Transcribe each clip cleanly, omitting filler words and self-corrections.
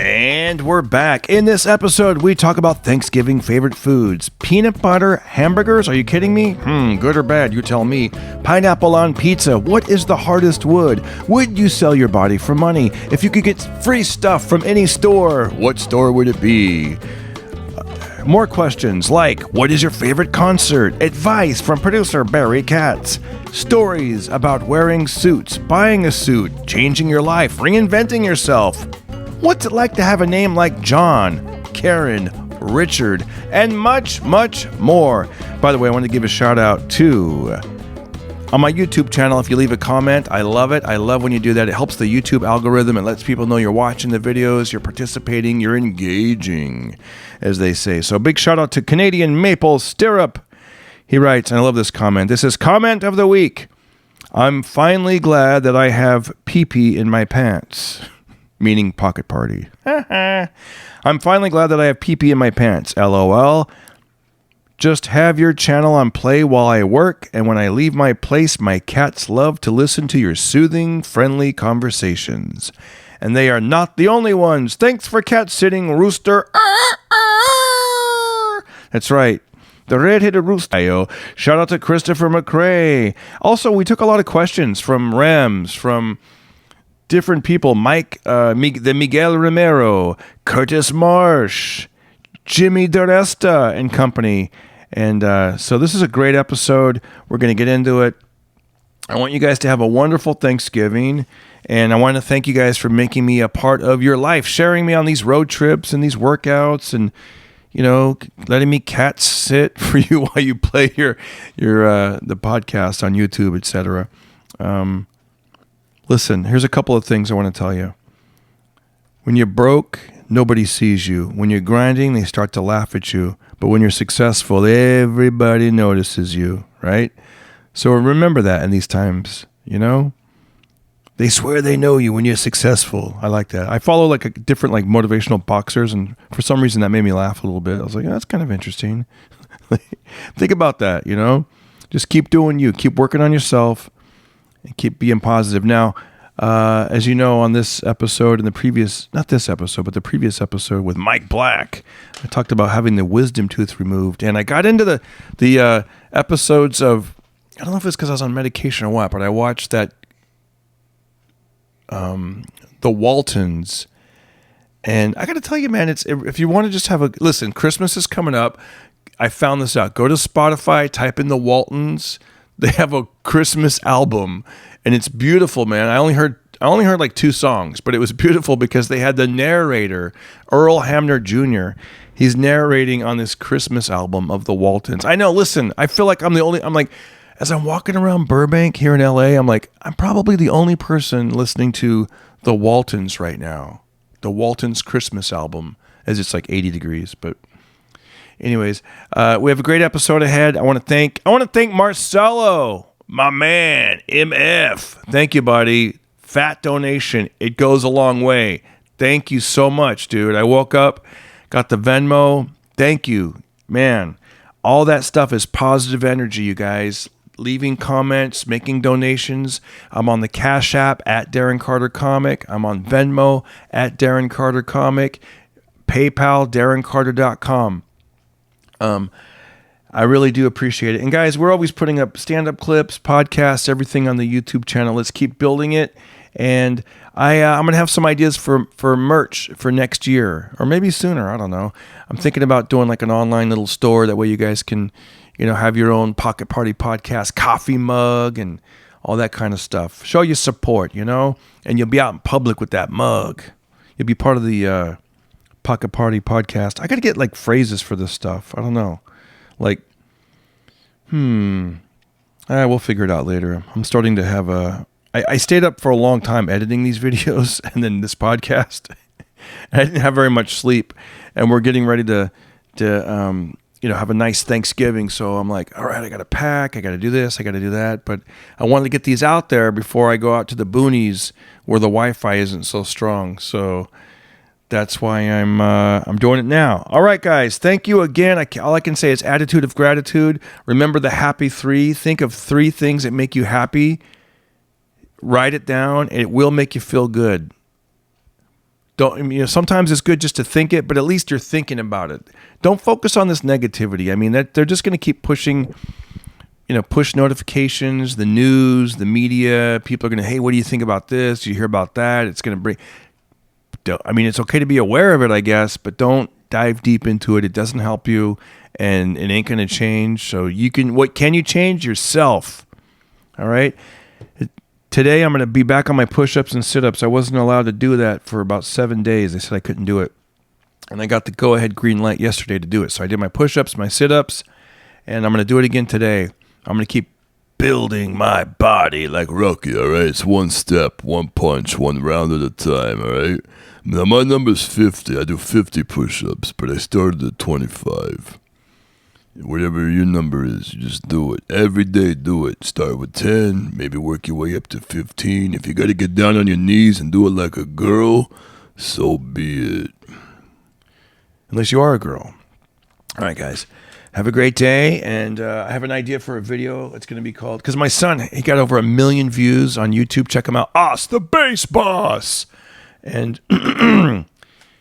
And we're back. In this episode, we talk about Thanksgiving favorite foods. Peanut butter hamburgers? Are you kidding me? Good or bad? You tell me. Pineapple on pizza. What is the hardest wood? Would you sell your body for money? If you could get free stuff from any store, what store would it be? More questions like, what is your favorite concert? Advice from producer Barry Katz. Stories about wearing suits, buying a suit, changing your life, reinventing yourself. What's it like to have a name like John, Karen, Richard, and much, much more? By the way, I want to give a shout out to on my YouTube channel. If you leave a comment, I love it. I love when you do that. It helps the YouTube algorithm. It lets people know you're watching the videos, you're participating, you're engaging, as they say. So big shout out to Canadian Maple Stirrup. He writes, and I love this comment. This is comment of the week. I'm finally glad that I have pee-pee in my pants. Meaning pocket party. I'm finally glad that I have pee-pee in my pants. LOL. Just have your channel on play while I work, and when I leave my place, my cats love to listen to your soothing, friendly conversations. And they are not the only ones. Thanks for cat sitting, Rooster. That's right. The red-headed rooster. Shout out to Christopher McRae. Also, we took a lot of questions from Rems, from different people, Mike, the Miguel Romero, Curtis Marsh, Jimmy DiResta and company. And so this is a great episode. We're going to get into it. I want you guys to have a wonderful Thanksgiving. And I want to thank you guys for making me a part of your life, sharing me on these road trips and these workouts and, you know, letting me cat sit for you while you play your the podcast on YouTube, etc. Listen, here's a couple of things I want to tell you. When you're broke, nobody sees you. When you're grinding, they start to laugh at you. But when you're successful, everybody notices you, right? So remember that in these times, you know? They swear they know you when you're successful. I like that. I follow like a different like motivational boxers, and for some reason that made me laugh a little bit. I was like, that's kind of interesting. Think about that, you know? Just keep doing you. Keep working on yourself. And keep being positive. Now, as you know, on this episode and the previous, not this episode, but the previous episode with Mike Black, I talked about having the wisdom tooth removed. And I got into the episodes of, I don't know if it's because I was on medication or what, but I watched that, The Waltons. And I got to tell you, man, it's if you want to just have listen, Christmas is coming up. I found this out. Go to Spotify, type in The Waltons. They have a Christmas album, and it's beautiful, man. I only heard like 2 songs, but it was beautiful because they had the narrator, Earl Hamner Jr. He's narrating on this Christmas album of the Waltons. I know, listen, I feel like I'm like, as I'm walking around Burbank here in LA, I'm like, I'm probably the only person listening to the Waltons right now. The Waltons Christmas album, as it's like 80 degrees, but anyways, we have a great episode ahead. I want to thank Marcelo, my man, MF. Thank you, buddy. Fat donation. It goes a long way. Thank you so much, dude. I woke up, got the Venmo. Thank you, man. All that stuff is positive energy, you guys. Leaving comments, making donations. I'm on the Cash App at Darren Carter Comic. I'm on Venmo at Darren Carter Comic. PayPal, DarrenCarter.com. I really do appreciate it. And guys, we're always putting up stand-up clips, podcasts, everything on the YouTube channel. Let's keep building it. And I'm going to have some ideas for merch for next year, or maybe sooner. I don't know. I'm thinking about doing like an online little store. That way you guys can, you know, have your own Pocket Party Podcast coffee mug and all that kind of stuff. Show your support, you know, and you'll be out in public with that mug. You'll be part of the Pocket Party Podcast. I got to get like phrases for this stuff. I don't know. Like, we'll figure it out later. I'm starting to have I stayed up for a long time editing these videos and then this podcast. I didn't have very much sleep, and we're getting ready to have a nice Thanksgiving. So I'm like, all right, I got to pack. I got to do this. I got to do that. But I wanted to get these out there before I go out to the boonies where the Wi-Fi isn't so strong. So that's why I'm doing it now. All right, guys. Thank you again. All I can say is attitude of gratitude. Remember the happy 3. Think of 3 things that make you happy. Write it down. It will make you feel good. don't, sometimes it's good just to think it, but at least you're thinking about it. Don't focus on this negativity. I mean, that they're just going to keep pushing, push notifications, the news, the media. People are going to, hey, what do you think about this? You hear about that? It's going to bring. It's okay to be aware of it, I guess, but don't dive deep into it. It doesn't help you, and it ain't going to change. So what can you change? Yourself. All right. Today I'm going to be back on my push-ups and sit-ups. I wasn't allowed to do that for about 7 days. They said I couldn't do it, and I got the go-ahead green light yesterday to do it. So I did my push-ups, my sit-ups, and I'm going to do it again today. I'm going to keep building my body like Rocky, all right? It's one step, one punch, one round at a time, all right? Now, my number's 50. I do 50 push-ups, but I started at 25. Whatever your number is, you just do it. Every day, do it. Start with 10, maybe work your way up to 15. If you got to get down on your knees and do it like a girl, so be it. Unless you are a girl. All right, guys. Have a great day, and I have an idea for a video. It's going to be called, because my son, he got over 1 million views on YouTube. Check him out. AusTheBassBoss. And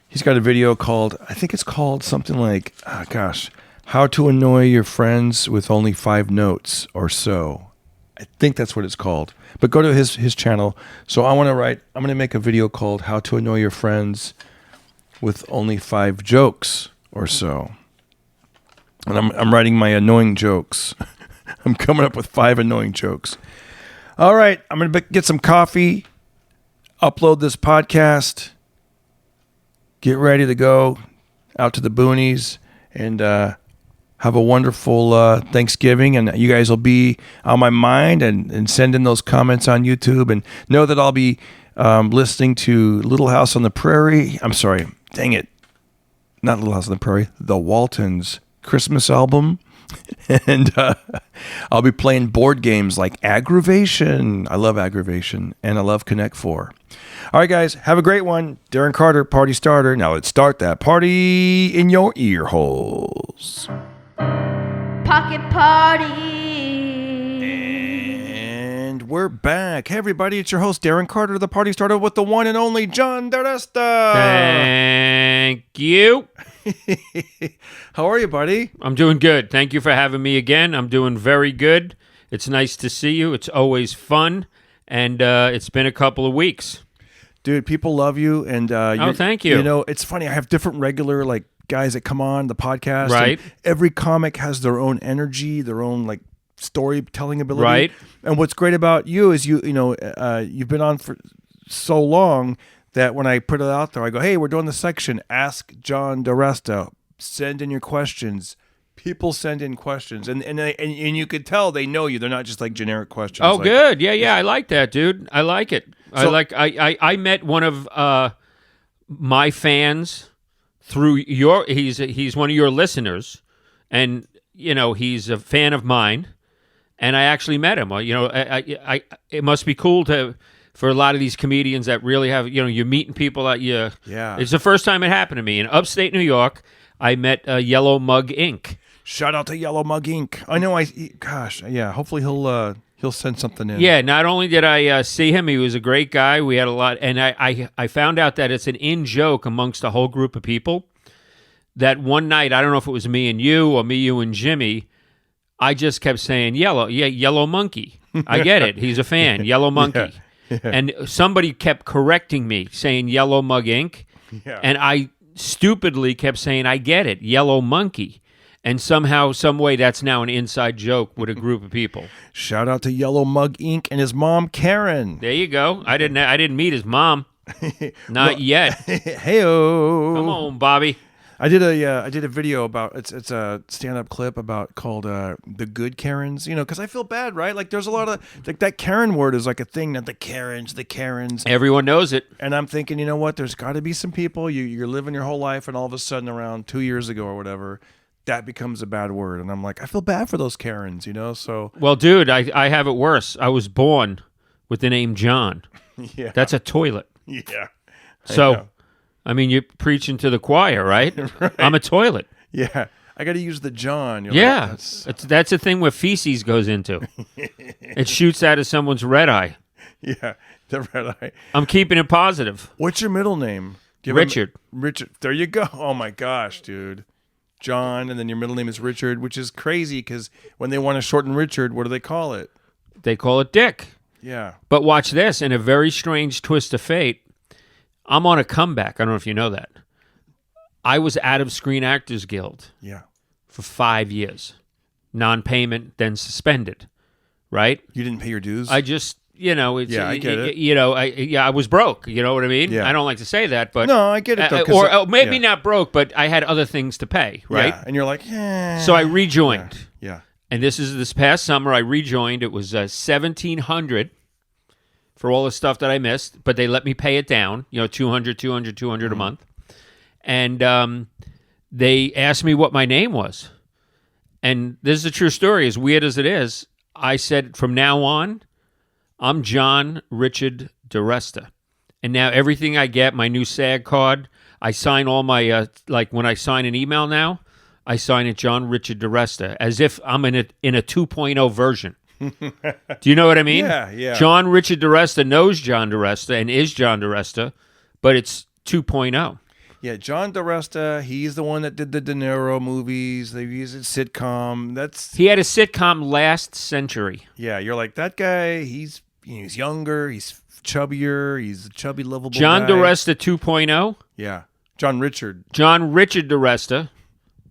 he's got a video called, I think it's called something like, How to Annoy Your Friends with Only 5 Notes or so. I think that's what it's called. But go to his channel. So I'm going to make a video called How to Annoy Your Friends with Only 5 Jokes or so. And I'm writing my annoying jokes. I'm coming up with 5 annoying jokes. All right, I'm going to get some coffee, upload this podcast, get ready to go out to the boonies, and have a wonderful Thanksgiving. And you guys will be on my mind and send in those comments on YouTube. And know that I'll be listening to Little House on the Prairie. I'm sorry, dang it. Not Little House on the Prairie, the Waltons Christmas album. And I'll be playing board games like Aggravation. I love Aggravation, and I love Connect 4. All right, guys, have a great one. Darren Carter, party starter. Now let's start that party in your ear holes. Pocket party. And we're back. Hey, everybody, it's your host, Darren Carter, the party starter with the one and only John DiResta. Thank you. How are you, buddy? I'm doing good. Thank you for having me again. I'm doing very good. It's nice to see you. It's always fun. And it's been a couple of weeks. Dude, people love you. And thank you. It's funny. I have different regular guys that come on the podcast. Right. And every comic has their own energy, their own storytelling ability. Right. And what's great about you is you've been on for so long that when I put it out there, I go, hey, we're doing the section, Ask John DiResta. Send in your questions. People send in questions. And you could tell they know you. They're not just generic questions. Oh, good. Yeah. I like that, dude. I like it. I met one of my fans through he's one of your listeners, and he's a fan of mine, and I actually met him. It must be cool for a lot of these comedians that really have, you're meeting people that you... Yeah. It's the first time it happened to me. In upstate New York, I met Yellow Mug Inc. Shout out to Yellow Mug Inc. I know hopefully he'll send something in. Yeah, not only did I see him, he was a great guy. We had a lot... And I found out that it's an in-joke amongst a whole group of people that one night, I don't know if it was me and you or me, you and Jimmy, I just kept saying, Yellow Monkey. I get it. He's a fan. Yellow Monkey. Yeah. Yeah. And somebody kept correcting me, saying Yellow Mug Inc. Yeah. And I stupidly kept saying, I get it, Yellow Monkey. And somehow, some way, that's now an inside joke with a group of people. Shout out to Yellow Mug Inc. and his mom, Karen. There you go. I didn't meet his mom. Not yet. Hey-o. Come on, Bobby. I did a video about it's a stand-up clip called the good Karens, because I feel bad, right? There's a lot of that Karen word is a thing, that the Karens. Everyone knows it. And I'm thinking, you know what? There's got to be some people you're living your whole life, and all of a sudden, around 2 years ago or whatever, that becomes a bad word, and I'm like, I feel bad for those Karens, So well, dude, I have it worse. I was born with the name John. Yeah, that's a toilet. Yeah, so. I mean, you're preaching to the choir, right? Right. I'm a toilet. Yeah. I got to use the John. Yeah. That's a thing where feces goes into. It shoots out of someone's red eye. Yeah, the red eye. I'm keeping it positive. What's your middle name? Richard. Richard. There you go. Oh my gosh, dude. John, and then your middle name is Richard, which is crazy because when they want to shorten Richard, what do they call it? They call it Dick. Yeah. But watch this. In a very strange twist of fate, I'm on a comeback. I don't know if you know that. I was out of Screen Actors Guild for 5 years. Non-payment, then suspended. Right? You didn't pay your dues? I just, I get it. I was broke. You know what I mean? Yeah. I don't like to say that, but no, I get it though. Or maybe not broke, but I had other things to pay. Right? Yeah. And you're like, So I rejoined. Yeah. And this past summer I rejoined. It was $1,700 for all the stuff that I missed, but they let me pay it down. $200 a month. And they asked me what my name was. And this is a true story, as weird as it is. I said, from now on, I'm John Richard DiResta. And now everything I get, my new SAG card, I sign all my, when I sign an email now, I sign it John Richard DiResta, as if I'm in a 2.0 version. Do you know what I mean? Yeah. John Richard DiResta knows John DiResta and is John DiResta, but it's 2.0. Yeah, John DiResta, he's the one that did the De Niro movies. They used a sitcom. He had a sitcom last century. Yeah, you're like, that guy, he's younger, he's chubbier, he's a chubby, lovable John guy. DiResta 2.0. Yeah, John Richard DiResta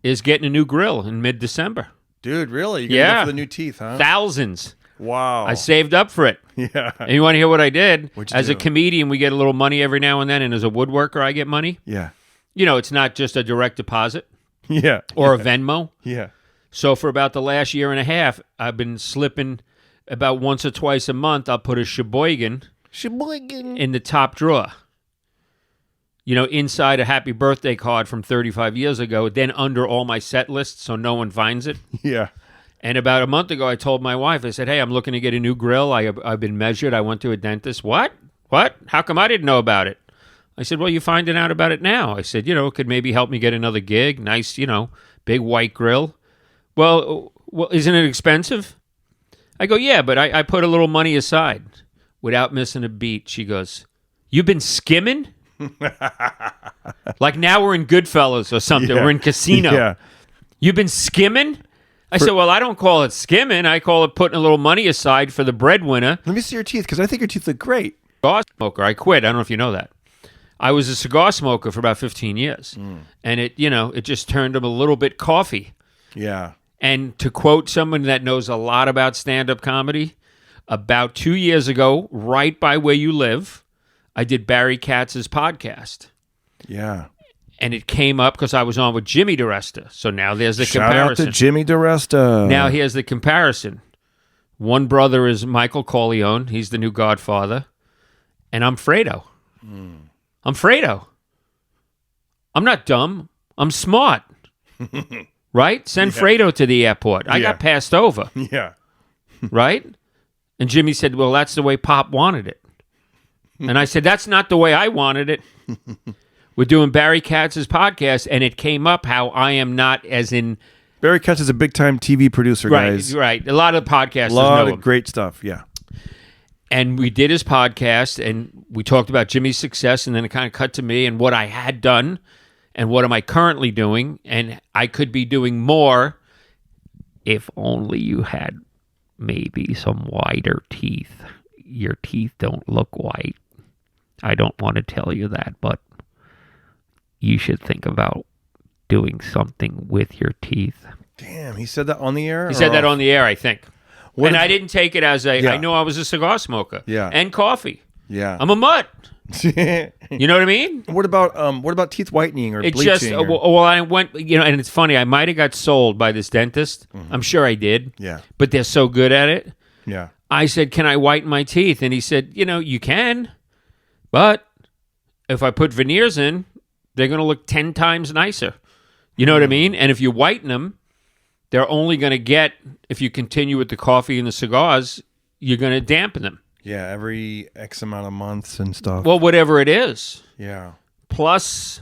is getting a new grill in mid-December. Dude, really? You're going to go for the new teeth, huh? Thousands. Wow. I saved up for it. Yeah. And you want to hear what I did? What'd you As do? a comedian, we get a little money every now and then, and as a woodworker, I get money. Yeah. It's not just a direct deposit Yeah. or a Venmo. Yeah. So for about the last year and a half, I've been slipping about once or twice a month. I'll put a Sheboygan in the top drawer. Inside a happy birthday card from 35 years ago, then under all my set lists so no one finds it. Yeah. And about a month ago, I told my wife, I said, hey, I'm looking to get a new grill. I've been measured. I went to a dentist. What? How come I didn't know about it? I said, well, you're finding out about it now. I said, it could maybe help me get another gig. Nice, big white grill. Well, isn't it expensive? I go, yeah, but I put a little money aside. Without missing a beat, she goes, you've been skimming? Like now we're in Goodfellas or something. Yeah. We're in Casino. Yeah. You've been skimming? I said, well, I don't call it skimming. I call it putting a little money aside for the breadwinner. Let me see your teeth, because I think your teeth look great. Cigar smoker. I quit. I don't know if you know that. I was a cigar smoker for about 15 years. And it just turned them a little bit coffee. Yeah. And to quote someone that knows a lot about stand-up comedy, about 2 years ago, right by where you live, I did Barry Katz's podcast. Yeah. And it came up because I was on with Jimmy DiResta. So now there's the comparison. Shout out to Jimmy DiResta. Now here's the comparison. One brother is Michael Corleone. He's the new Godfather. And I'm Fredo. I'm Fredo. I'm not dumb. I'm smart. Right? Send Fredo to the airport. I got passed over. Yeah. Right? And Jimmy said, well, that's the way Pop wanted it. And I said, that's not the way I wanted it. We're doing Barry Katz's podcast, and it came up how I am not as in... Barry Katz is a big-time TV producer, guys. Right. A lot of podcasters A lot know of him. great stuff, yeah. And we did his podcast, and we talked about Jimmy's success, and then it kind of cut to me and what I had done, and what am I currently doing, and I could be doing more if only you had maybe some whiter teeth. Your teeth don't look white. I don't want to tell you that, but you should think about doing something with your teeth. Damn, he said that on the air? He said that on the air, I think. What and if- I didn't take it as a, Yeah. I know I was a cigar smoker. Yeah. And coffee. Yeah. I'm a mutt. You know what I mean? What about teeth whitening or It bleaching? just, well, I went, and it's funny, I might have got sold by this dentist. I'm sure I did. Yeah. But they're so good at it. Yeah. I said, can I whiten my teeth? And he said, you can, but if I put veneers in, they're going to look 10 times nicer. You know what I mean? And if you whiten them, they're only going to get, if you continue with the coffee and the cigars, you're going to dampen them. Yeah, every X amount of months and stuff. Well, whatever it is. Yeah. Plus,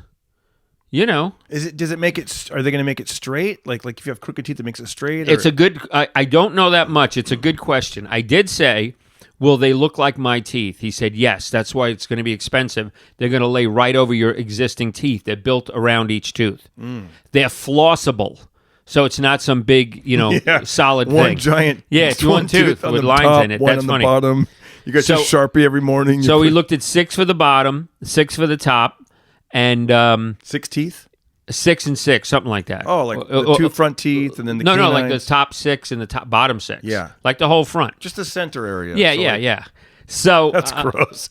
Does it make it, are they going to make it straight? Like if you have crooked teeth, it makes it straight? it's a good, I don't know that much. It's a good question. I did say, will they look like my teeth? He said, yes, that's why it's going to be expensive. They're going to lay right over your existing teeth. They're built around each tooth. They're flossable. So it's not some big, solid thing. One giant. Yeah, it's one tooth on with the lines top, in it. one That's on funny. The bottom. You got your Sharpie every morning. So he looked at 6 for the bottom, 6 for the top, and 6 teeth? 6 and 6, something like that. Oh, like the 2 front teeth and then the no, canines. like the top 6 and the bottom 6. Yeah. Like the whole front. Just the center area. Yeah. So That's gross.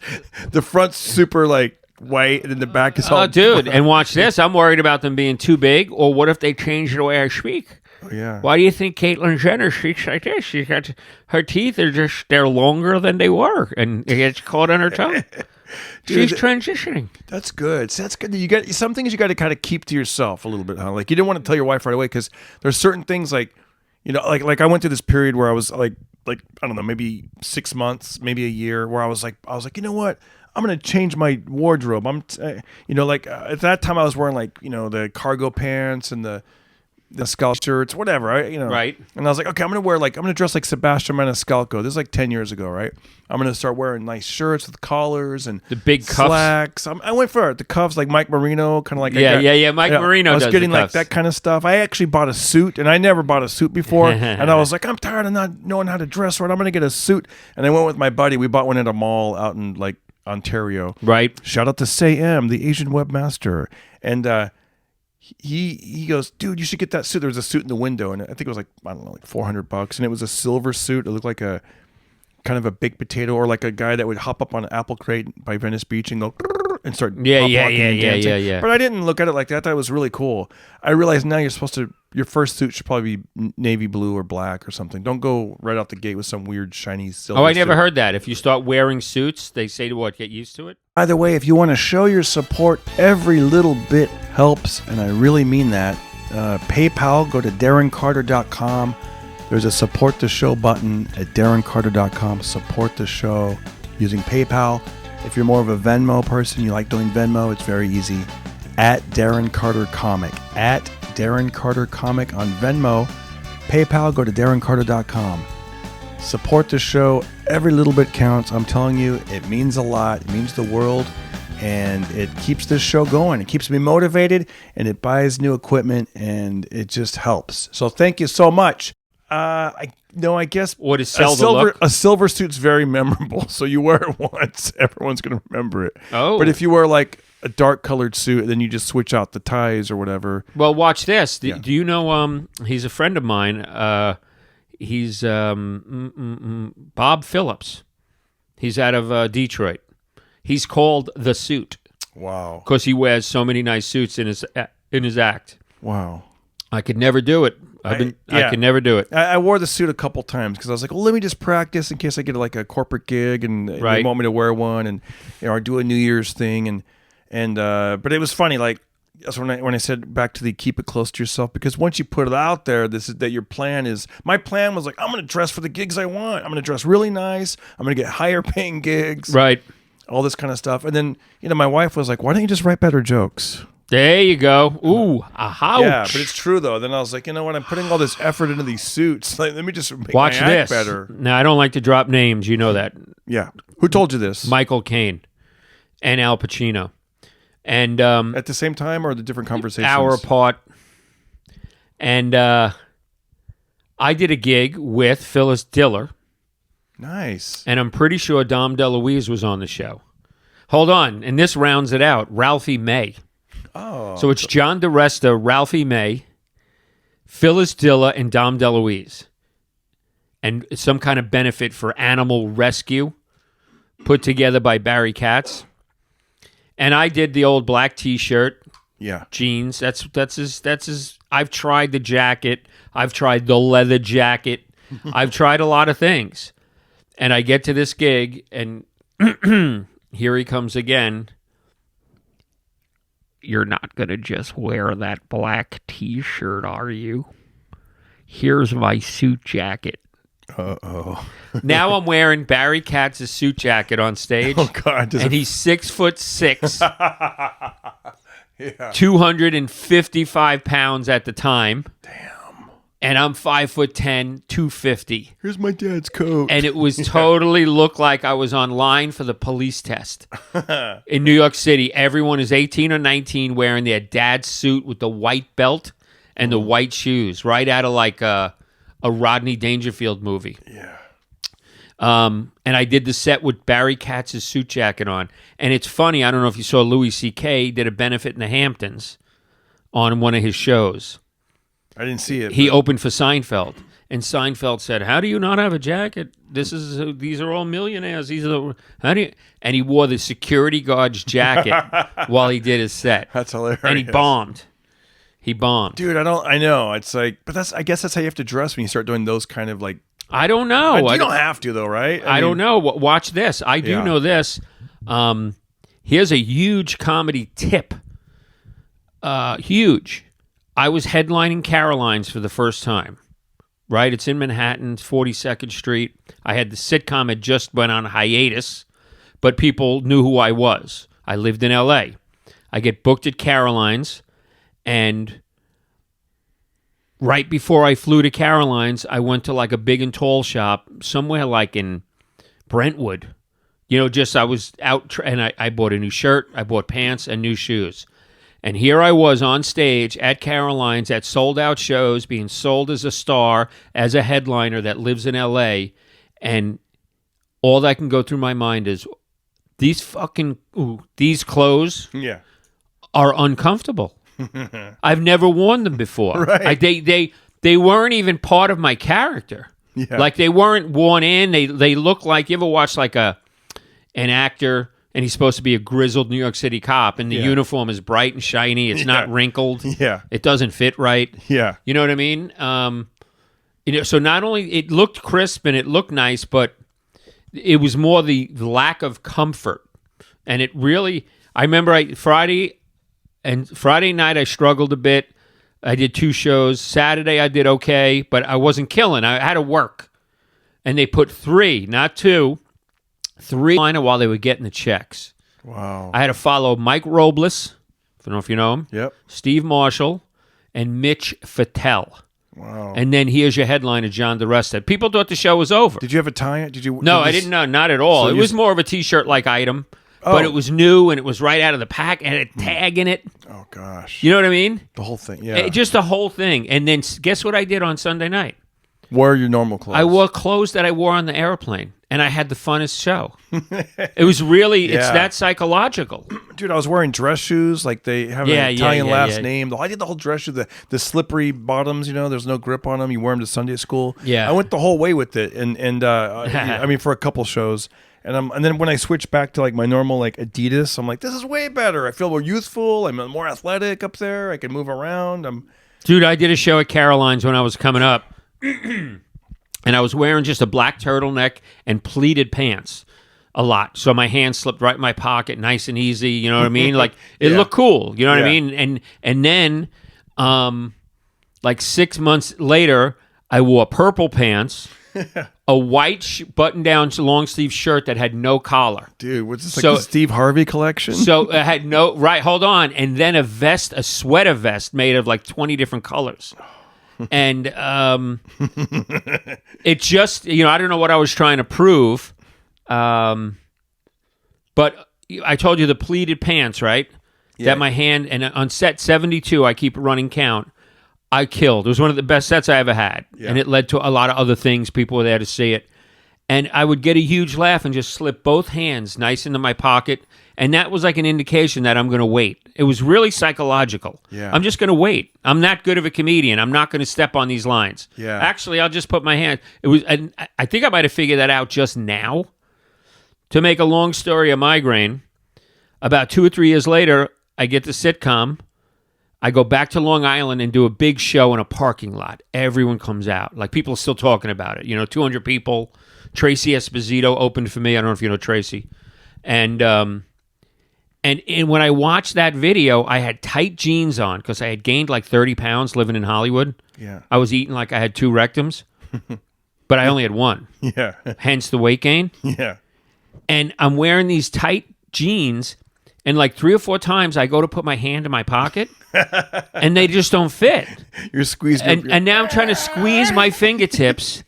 The front's super like white and then the back is all... Oh, dude, and watch this. I'm worried about them being too big, or what if they change the way I speak? Oh, yeah. Why do you think Caitlyn Jenner speaks like this? Her teeth are they're longer than they were, and it gets caught on her tongue. Dude, She's transitioning. That's good. So that's good. You got some things you got to kind of keep to yourself a little bit, huh? Like you didn't want to tell your wife right away because there's certain things like, like I went through this period where I was like I don't know, maybe 6 months, maybe a year, where I was like, you know what? I'm gonna change my wardrobe. At that time I was wearing like the cargo pants and the skull shirts, whatever, Right. And I was like, okay, I'm gonna dress like Sebastian Maniscalco. This is like 10 years ago, right? I'm gonna start wearing nice shirts with collars and the big cuffs. slacks. I went for it. The cuffs, like Mike Marino, kind of like Mike Marino. I was does getting the like cuffs. that kind of stuff. I actually bought a suit, and I never bought a suit before. And I was like, I'm tired of not knowing how to dress right. I'm gonna get a suit. And I went with my buddy. We bought one at a mall out in like Ontario. Right. Shout out to Sam, the Asian webmaster, and. He goes, dude, you should get that suit. There was a suit in the window, and I think it was like, I don't know, like $400, and it was a silver suit. It looked like a kind of a baked potato, or like a guy that would hop up on an apple crate by Venice Beach and go and start Yeah. But I didn't look at it like that. I thought it was really cool. I realized now your first suit should probably be navy blue or black or something. Don't go right out the gate with some weird shiny silver I never suit. heard that. If you start wearing suits, they say to get used to it? Either way, if you want to show your support, every little bit helps, and I really mean that. PayPal, go to DarrenCarter.com. There's a support the show button at DarrenCarter.com. Support the show using PayPal. If you're more of a Venmo person, you like doing Venmo, it's very easy. At Darren Carter Comic. At Darren Carter Comic on Venmo. PayPal, go to DarrenCarter.com. Support the show. Every little bit counts. I'm telling you, it means a lot. It means the world. And it keeps this show going. It keeps me motivated, and it buys new equipment, and it just helps. So thank you so much. I guess What is sell the look? A silver suit's very memorable. So you wear it once, everyone's going to remember it. Oh. But if you wear like a dark colored suit, then you just switch out the ties or whatever. Well, watch this. Yeah. Do you know? He's a friend of mine. He's Bob Phillips. He's out of Detroit. He's called The Suit Wow. because he wears so many nice suits in his act. Wow. I could never do it. I could never do it. I wore the suit a couple times because I was like, well, let me just practice in case I get like a corporate gig and they want me to wear one, and or do a New Year's thing, and but it was funny. Like that's when I said back to the keep it close to yourself, because once you put it out there, your plan is. My plan was like, I'm going to dress for the gigs I want. I'm going to dress really nice. I'm going to get higher paying gigs. Right. All this kind of stuff, and then my wife was like, why don't you just write better jokes? There you go. Ooh, ouch. Yeah, but it's true though. Then I was like, you know what? I'm putting all this effort into these suits. Like, let me just make Watch my act this. better. Now, I don't like to drop names. You know that. Yeah. Who told you this? Michael Caine and Al Pacino. And At the same time or the different conversations? hour apart. And I did a gig with Phyllis Diller, Nice. and I'm pretty sure Dom DeLuise was on the show. Hold on, and this rounds it out. Ralphie May. Oh. So it's John DiResta, Ralphie May, Phyllis Diller, and Dom DeLuise. And some kind of benefit for animal rescue put together by Barry Katz. And I did the old black T-shirt, Yeah. jeans. That's his. I've tried the jacket. I've tried the leather jacket. I've tried a lot of things. And I get to this gig, and here he comes again. You're not going to just wear that black T-shirt, are you? Here's my suit jacket. Uh-oh. Now I'm wearing Barry Katz's suit jacket on stage. Oh, God. And he's 6'6", Yeah. 255 pounds at the time. Damn. And I'm 5'10", 250. Here's my dad's coat. And it was totally looked like I was online for the police test. In New York City, everyone is 18 or 19 wearing their dad's suit with the white belt and the white shoes, right out of like a Rodney Dangerfield movie. Yeah. And I did the set with Barry Katz's suit jacket on. And it's funny, I don't know if you saw Louis C.K. did a benefit in the Hamptons on one of his shows. I didn't see it. He opened for Seinfeld, and Seinfeld said, "How do you not have a jacket? These are all millionaires. How do you?" And he wore the security guard's jacket while he did his set. That's hilarious. And he bombed. Dude, I know. It's like, but I guess that's how you have to dress when you start doing those kind of like. I don't know. You don't have to though, right? I don't know. Watch this. I do know this. Here's a huge comedy tip. Huge. I was headlining Caroline's for the first time, right? It's in Manhattan, 42nd Street. I had the sitcom had just went on hiatus, but people knew who I was. I lived in L.A. I get booked at Caroline's, and right before I flew to Caroline's, I went to like a big and tall shop somewhere like in Brentwood. I was out, and I bought a new shirt, I bought pants, and new shoes. And here I was on stage at Caroline's at sold-out shows, being sold as a star, as a headliner that lives in L.A., and all that can go through my mind is these clothes are uncomfortable. I've never worn them before. Right. They weren't even part of my character. Yeah. Like they weren't worn in. They look like, you ever watch like an actor, and he's supposed to be a grizzled New York City cop, and the uniform is bright and shiny. It's not wrinkled. Yeah. It doesn't fit right. Yeah. You know what I mean? So not only it looked crisp and it looked nice, but it was more the lack of comfort. And it really, I remember Friday night I struggled a bit. I did 2 shows. Saturday I did okay, but I wasn't killing. I had to work. And they put 3, not 2. 3 while they were getting the checks. Wow. I had to follow Mike Robles, I don't know if you know him. Yep. Steve Marshall, and Mitch Fattel. Wow. And then here's your headliner, John DiResta. People thought the show was over. Did you have a tie? No, I didn't know. Not at all. So it was more of a T-shirt-like item, but it was new, and it was right out of the pack, and had a tag in it. Oh, gosh. You know what I mean? The whole thing, yeah. Just the whole thing. And then guess what I did on Sunday night? Wore your normal clothes. I wore clothes that I wore on the airplane, and I had the funnest show. It was really, it's that psychological. Dude, I was wearing dress shoes, like they have an Italian last name. I did the whole dress shoe, the slippery bottoms, there's no grip on them. You wear them to Sunday school. Yeah. I went the whole way with it, and I mean, for a couple shows. And then when I switched back to like my normal like Adidas, I'm like, this is way better. I feel more youthful. I'm more athletic up there. I can move around. Dude, I did a show at Caroline's when I was coming up. And I was wearing just a black turtleneck and pleated pants a lot. So my hands slipped right in my pocket, nice and easy. You know what I mean? Like it looked cool. You know what I mean? And then like 6 months later, I wore purple pants, a white button-down long sleeve shirt that had no collar. Dude, what's this, like the Steve Harvey collection? So it had hold on. And then a sweater vest made of like 20 different colors. And it just, I don't know what I was trying to prove. But I told you the pleated pants, right? Yeah. That my hand, and on set 72, I keep running count. I killed. It was one of the best sets I ever had. Yeah. And it led to a lot of other things. People were there to see it. And I would get a huge laugh and just slip both hands nice into my pocket. And that was like an indication that I'm going to wait. It was really psychological. Yeah. I'm just going to wait. I'm not good of a comedian. I'm not going to step on these lines. Yeah. Actually, I'll just put my hand. And I think I might have figured that out just now. To make a long story a migraine, about 2 or 3 years later, I get the sitcom. I go back to Long Island and do a big show in a parking lot. Everyone comes out. Like, people are still talking about it. 200 people. Tracy Esposito opened for me. I don't know if you know Tracy. And when I watched that video, I had tight jeans on because I had gained like 30 pounds living in Hollywood. Yeah. I was eating like I had 2 rectums, but I only had 1. Yeah. Hence the weight gain. Yeah. And I'm wearing these tight jeans, And like 3 or 4 times I go to put my hand in my pocket and they just don't fit. You're squeezing. And now I'm trying to squeeze my fingertips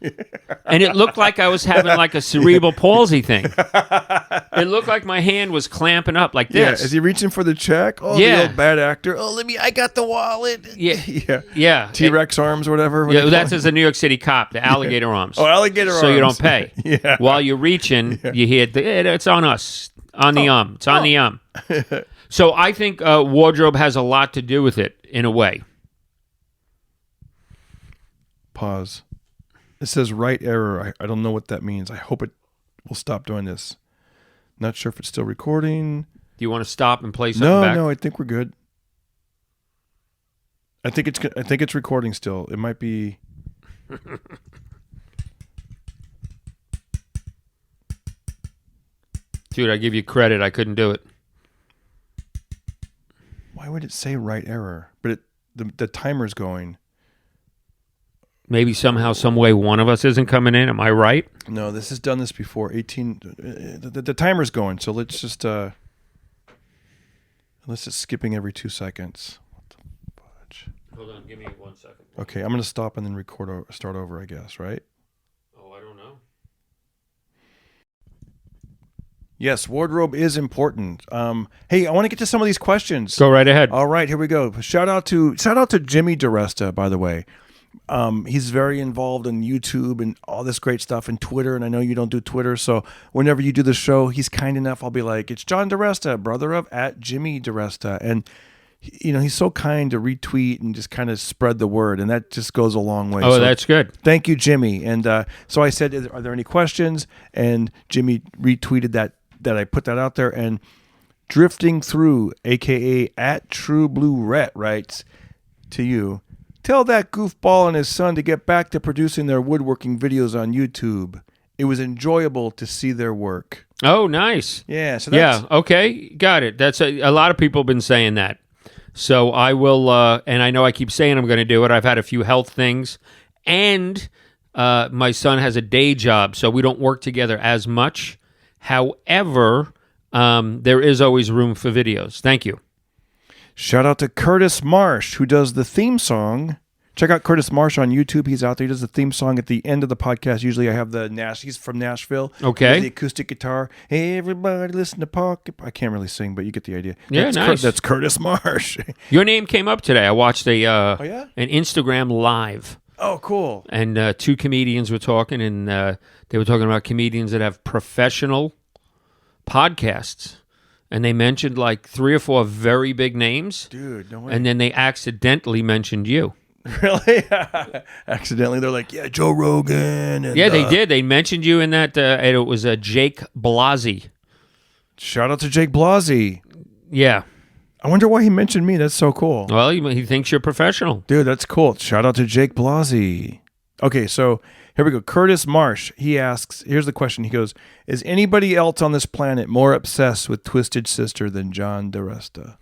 and it looked like I was having like a cerebral palsy thing. It looked like my hand was clamping up like this. Yeah, is he reaching for the check? Oh, Yeah. the old bad actor. Oh, I got the wallet. Yeah. Yeah. T-Rex arms or whatever. What do Yeah, you that's call as a New York City cop, the alligator arms. Oh, alligator arms. So you don't pay. Yeah. While you're reaching, you hear, it's on us. On the It's on the So I think wardrobe has a lot to do with it, in a way. Pause. It says right error. I don't know what that means. I hope it will stop doing this. Not sure if it's still recording. Do you want to stop and play something back? No, I think we're good. I think it's recording still. It might be. Dude, I give you credit. I couldn't do it. Why would it say right error? But the timer's going. Maybe somehow, some way, one of us isn't coming in. Am I right? No, this has done this before. 18. The timer's going. So let's just unless it's skipping every 2 seconds. What the fudge? Hold on, give me 1 second. Okay, I'm gonna stop and then start over. I guess, right? Oh, I don't know. Yes, wardrobe is important. Hey, I want to get to some of these questions. Go right ahead. All right, here we go. Shout out to Jimmy DiResta, by the way. He's very involved in YouTube and all this great stuff and Twitter. And I know you don't do Twitter, so whenever you do the show, he's kind enough. I'll be like, it's John DiResta, brother of @Jimmy DiResta, and he's so kind to retweet and just kind of spread the word, and that just goes a long way. Oh, so that's good. thank you, Jimmy. And so I said, are there any questions? And Jimmy retweeted that I put that out there. And Drifting Through, aka @TrueBlueRet, writes to you, tell that goofball and his son to get back to producing their woodworking videos on YouTube. It was enjoyable to see their work. Oh, nice. Yeah. So that's, yeah. Okay. Got it. That's a lot of people have been saying that. So I will, and I know I keep saying I'm going to do it. I've had a few health things, and my son has a day job, so we don't work together as much. However, there is always room for videos. Thank you. Shout out to Curtis Marsh, who does the theme song. Check out Curtis Marsh on YouTube. He's out there. He does the theme song at the end of the podcast. Usually I have he's from Nashville. Okay. With the acoustic guitar. Hey, everybody, listen to Pocket. I can't really sing, but you get the idea. Yeah, nice. That's Curtis Marsh. Your name came up today. I watched an Instagram live. Oh, cool. And 2 comedians were talking, and they were talking about comedians that have professional podcasts. And they mentioned like 3 or 4 very big names. Dude, no way. And then they accidentally mentioned you. Really? Accidentally, they're like, yeah, Joe Rogan. And, yeah, they did. They mentioned you in that. And it was Jake Blasey. Shout out to Jake Blasey. Yeah. I wonder why he mentioned me. That's so cool. Well, he thinks you're professional. Dude, that's cool. Shout out to Jake Blasey. Okay, so here we go. Curtis Marsh, he asks, here's the question. He goes, is anybody else on this planet more obsessed with Twisted Sister than John DiResta?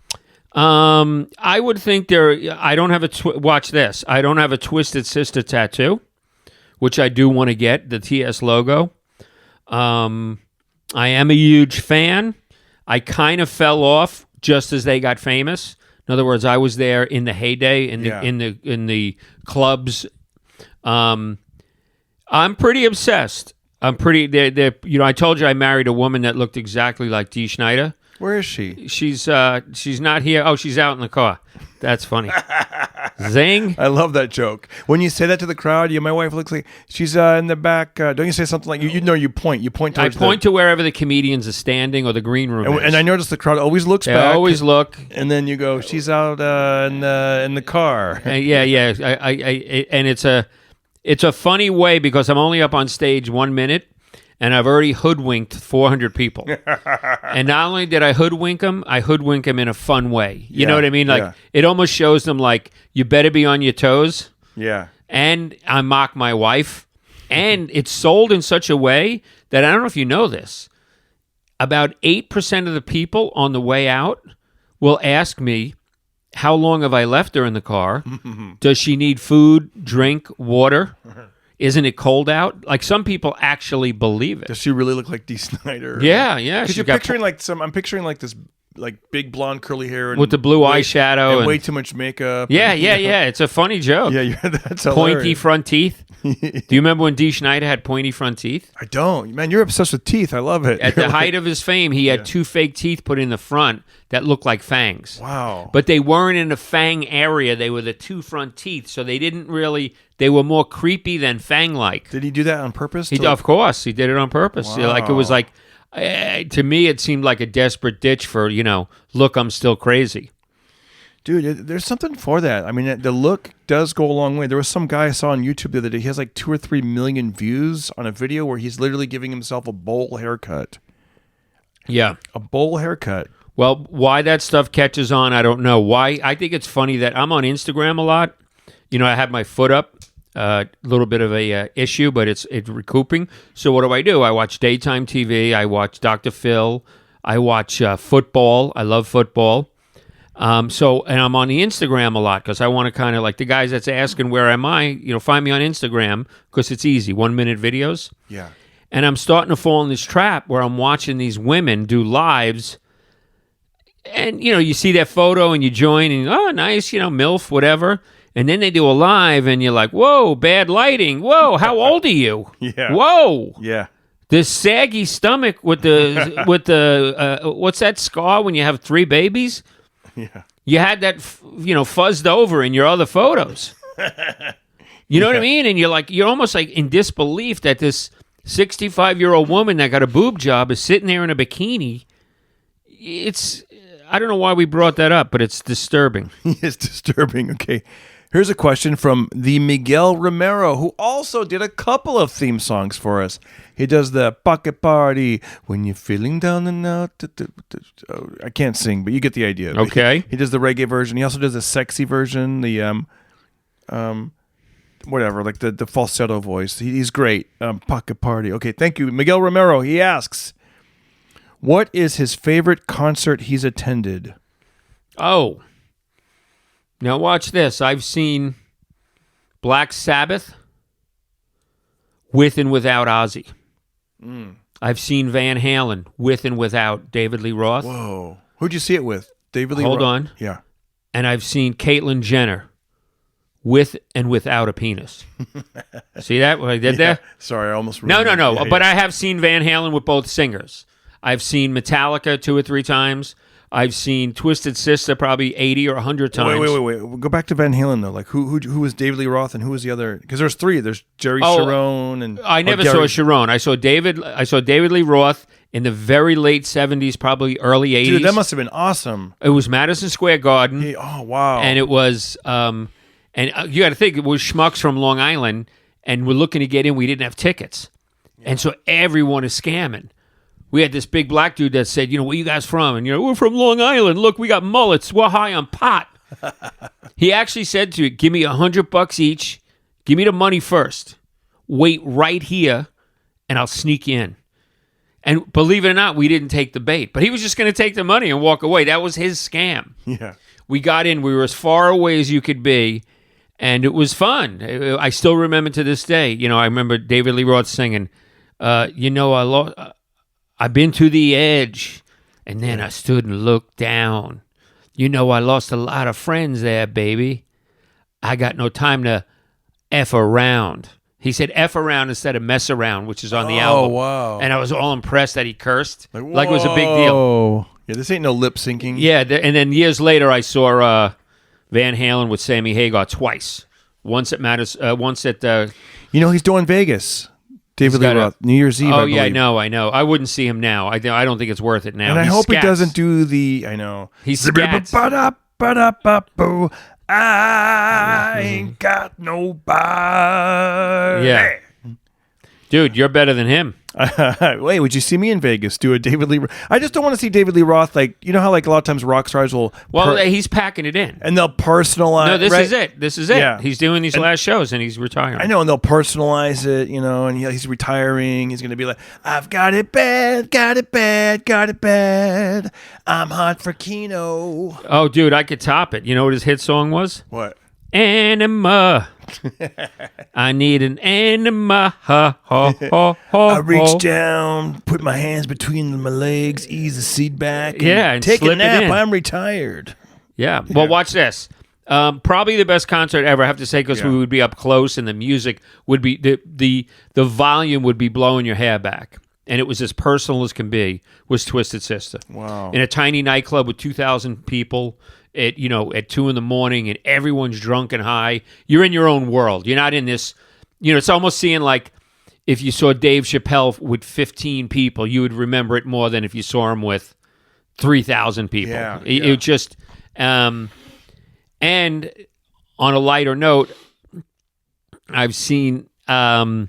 I would think I don't have watch this. I don't have a Twisted Sister tattoo, which I do want to get, the TS logo. I am a huge fan. I kind of fell off just as they got famous. In other words, I was there in the heyday, in the clubs. I'm pretty obsessed. I told you I married a woman that looked exactly like Dee Schneider. Where is she? She's not here. Oh, she's out in the car. That's funny. Zing. I love that joke. When you say that to the crowd, my wife looks like she's in the back. Don't you say something like, you point. You point towards I point to wherever the comedians are standing or the green room is. And I notice the crowd always looks back. They always look. And then you go, she's out in the car. Yeah. And it's a funny way because I'm only up on stage 1 minute. And I've already hoodwinked 400 people. And not only did I hoodwink them in a fun way. You know what I mean? Like, it almost shows them, like, you better be on your toes. Yeah. And I mock my wife. And it's sold in such a way that, I don't know if you know this, about 8% of the people on the way out will ask me, how long have I left her in the car? Does she need food, drink, water? Isn't it cold out? Like, some people actually believe it. Does she really look like Dee Snider? Yeah. Because I'm picturing like this like big blonde curly hair and with the blue eyeshadow and way too much makeup. Yeah, and, yeah. It's a funny joke. Yeah, that's hilarious. Pointy front teeth. Do you remember when Dee Schneider had pointy front teeth? I don't. Man, you're obsessed with teeth. I love it. At the height of his fame, he had 2 fake teeth put in the front that looked like fangs. Wow. But they weren't in the fang area. They were the 2 front teeth, so they didn't really. They were more creepy than fang-like. Did he do that on purpose? Of course, he did it on purpose. Wow. Like it was like. To me, it seemed like a desperate ditch for, look, I'm still crazy. Dude, there's something for that. I mean, the look does go a long way. There was some guy I saw on YouTube the other day. He has like 2 or 3 million views on a video where he's literally giving himself a bowl haircut. Yeah. A bowl haircut. Well, why that stuff catches on, I don't know. Why? I think it's funny that I'm on Instagram a lot. I have my foot up. A little bit of a issue, but it's recouping. So what do? I watch daytime TV. I watch Dr. Phil. I watch football. I love football. And I'm on the Instagram a lot because I want to kind of like the guys that's asking where am I, find me on Instagram because it's easy, 1-minute videos. Yeah. And I'm starting to fall in this trap where I'm watching these women do lives. And, you see that photo and you join and, oh, nice, MILF, whatever. And then they do a live, and you're like, whoa, bad lighting. Whoa, how old are you? Yeah. Whoa. Yeah. This saggy stomach with the, what's that scar when you have 3 babies? Yeah. You had that, fuzzed over in your other photos. You know what I mean? And you're almost like in disbelief that this 65-year-old woman that got a boob job is sitting there in a bikini. I don't know why we brought that up, but it's disturbing. It's disturbing. Okay. Here's a question from the Miguel Romero, who also did a couple of theme songs for us. He does the Pocket Party, When You're Feeling Down and Out. I can't sing, but you get the idea. Okay. He does the reggae version. He also does a sexy version, the whatever, like the falsetto voice. He's great. Pocket Party. Okay, thank you. Miguel Romero, he asks, what is his favorite concert he's attended? Oh. Now watch this. I've seen Black Sabbath with and without Ozzy. I've seen Van Halen with and without David Lee Roth. Whoa. Who'd you see it with? David Lee Roth? Hold on. Yeah. And I've seen Caitlyn Jenner with and without a penis. See that? What I did there? Sorry, I almost No. ruined it. Yeah, But I have seen Van Halen with both singers. I've seen Metallica 2 or 3 times. I've seen Twisted Sister probably 80 or 100 times. Wait. Go back to Van Halen, though. Like, who was David Lee Roth and who was the other? Because there's 3. There's Jerry Sharon and... I never saw Sharon. I saw David Lee Roth in the very late 70s, probably early 80s. Dude, that must have been awesome. It was Madison Square Garden. Oh, wow. And it was... and you got to think, it was schmucks from Long Island, and we're looking to get in. We didn't have tickets. Yeah. And so everyone is scamming. We had this big black dude that said, where you guys from? And, we're from Long Island. Look, we got mullets. We're high on pot. He actually said to me, give me $100 each. Give me the money first. Wait right here, and I'll sneak you in. And believe it or not, we didn't take the bait. But he was just going to take the money and walk away. That was his scam. Yeah. We got in. We were as far away as you could be, and it was fun. I still remember to this day. I remember David Lee Roth singing, I've been to the edge, and then I stood and looked down. I lost a lot of friends there, baby. I got no time to F around. He said F around instead of mess around, which is on the album. Oh, wow. And I was all impressed that he cursed. Like it was a big deal. Yeah, this ain't no lip syncing. Yeah, and then years later, I saw Van Halen with Sammy Hagar twice. Once at he's doing Vegas. David Lee Roth, New Year's Eve. Oh, yeah, I know. I wouldn't see him now. I don't think it's worth it now. And I hope he doesn't do the. I know. He's scats. I ain't got nobody. Yeah. Dude, you're better than him. Wait, would you see me in Vegas do a David Lee? I just don't want to see David Lee Roth. Like, how like a lot of times rock stars will. Well, he's packing it in, and they'll personalize. No, this is it. This is it. Yeah. He's doing these last shows, and he's retiring. I know, and they'll personalize it. And he's retiring. He's going to be like, "I've got it bad, got it bad, got it bad. I'm hot for Keno." Oh, dude, I could top it. You know what his hit song was? What? enema. I need an enema. Ha, ha, ha, ha, I reach down, put my hands between my legs, ease the seat back, and take a slip it nap. in. I'm retired. Yeah. Well, watch this. Probably the best concert ever, I have to say, because we would be up close and the music would be, the volume would be blowing your hair back. And it was as personal as can be, was Twisted Sister. Wow. In a tiny nightclub with 2,000 people at 2 a.m, and everyone's drunk and high. You're in your own world. You're not in this, it's almost seeing like if you saw Dave Chappelle with 15 people, you would remember it more than if you saw him with 3,000 people. Yeah, It just, and on a lighter note, I've seen Ronnie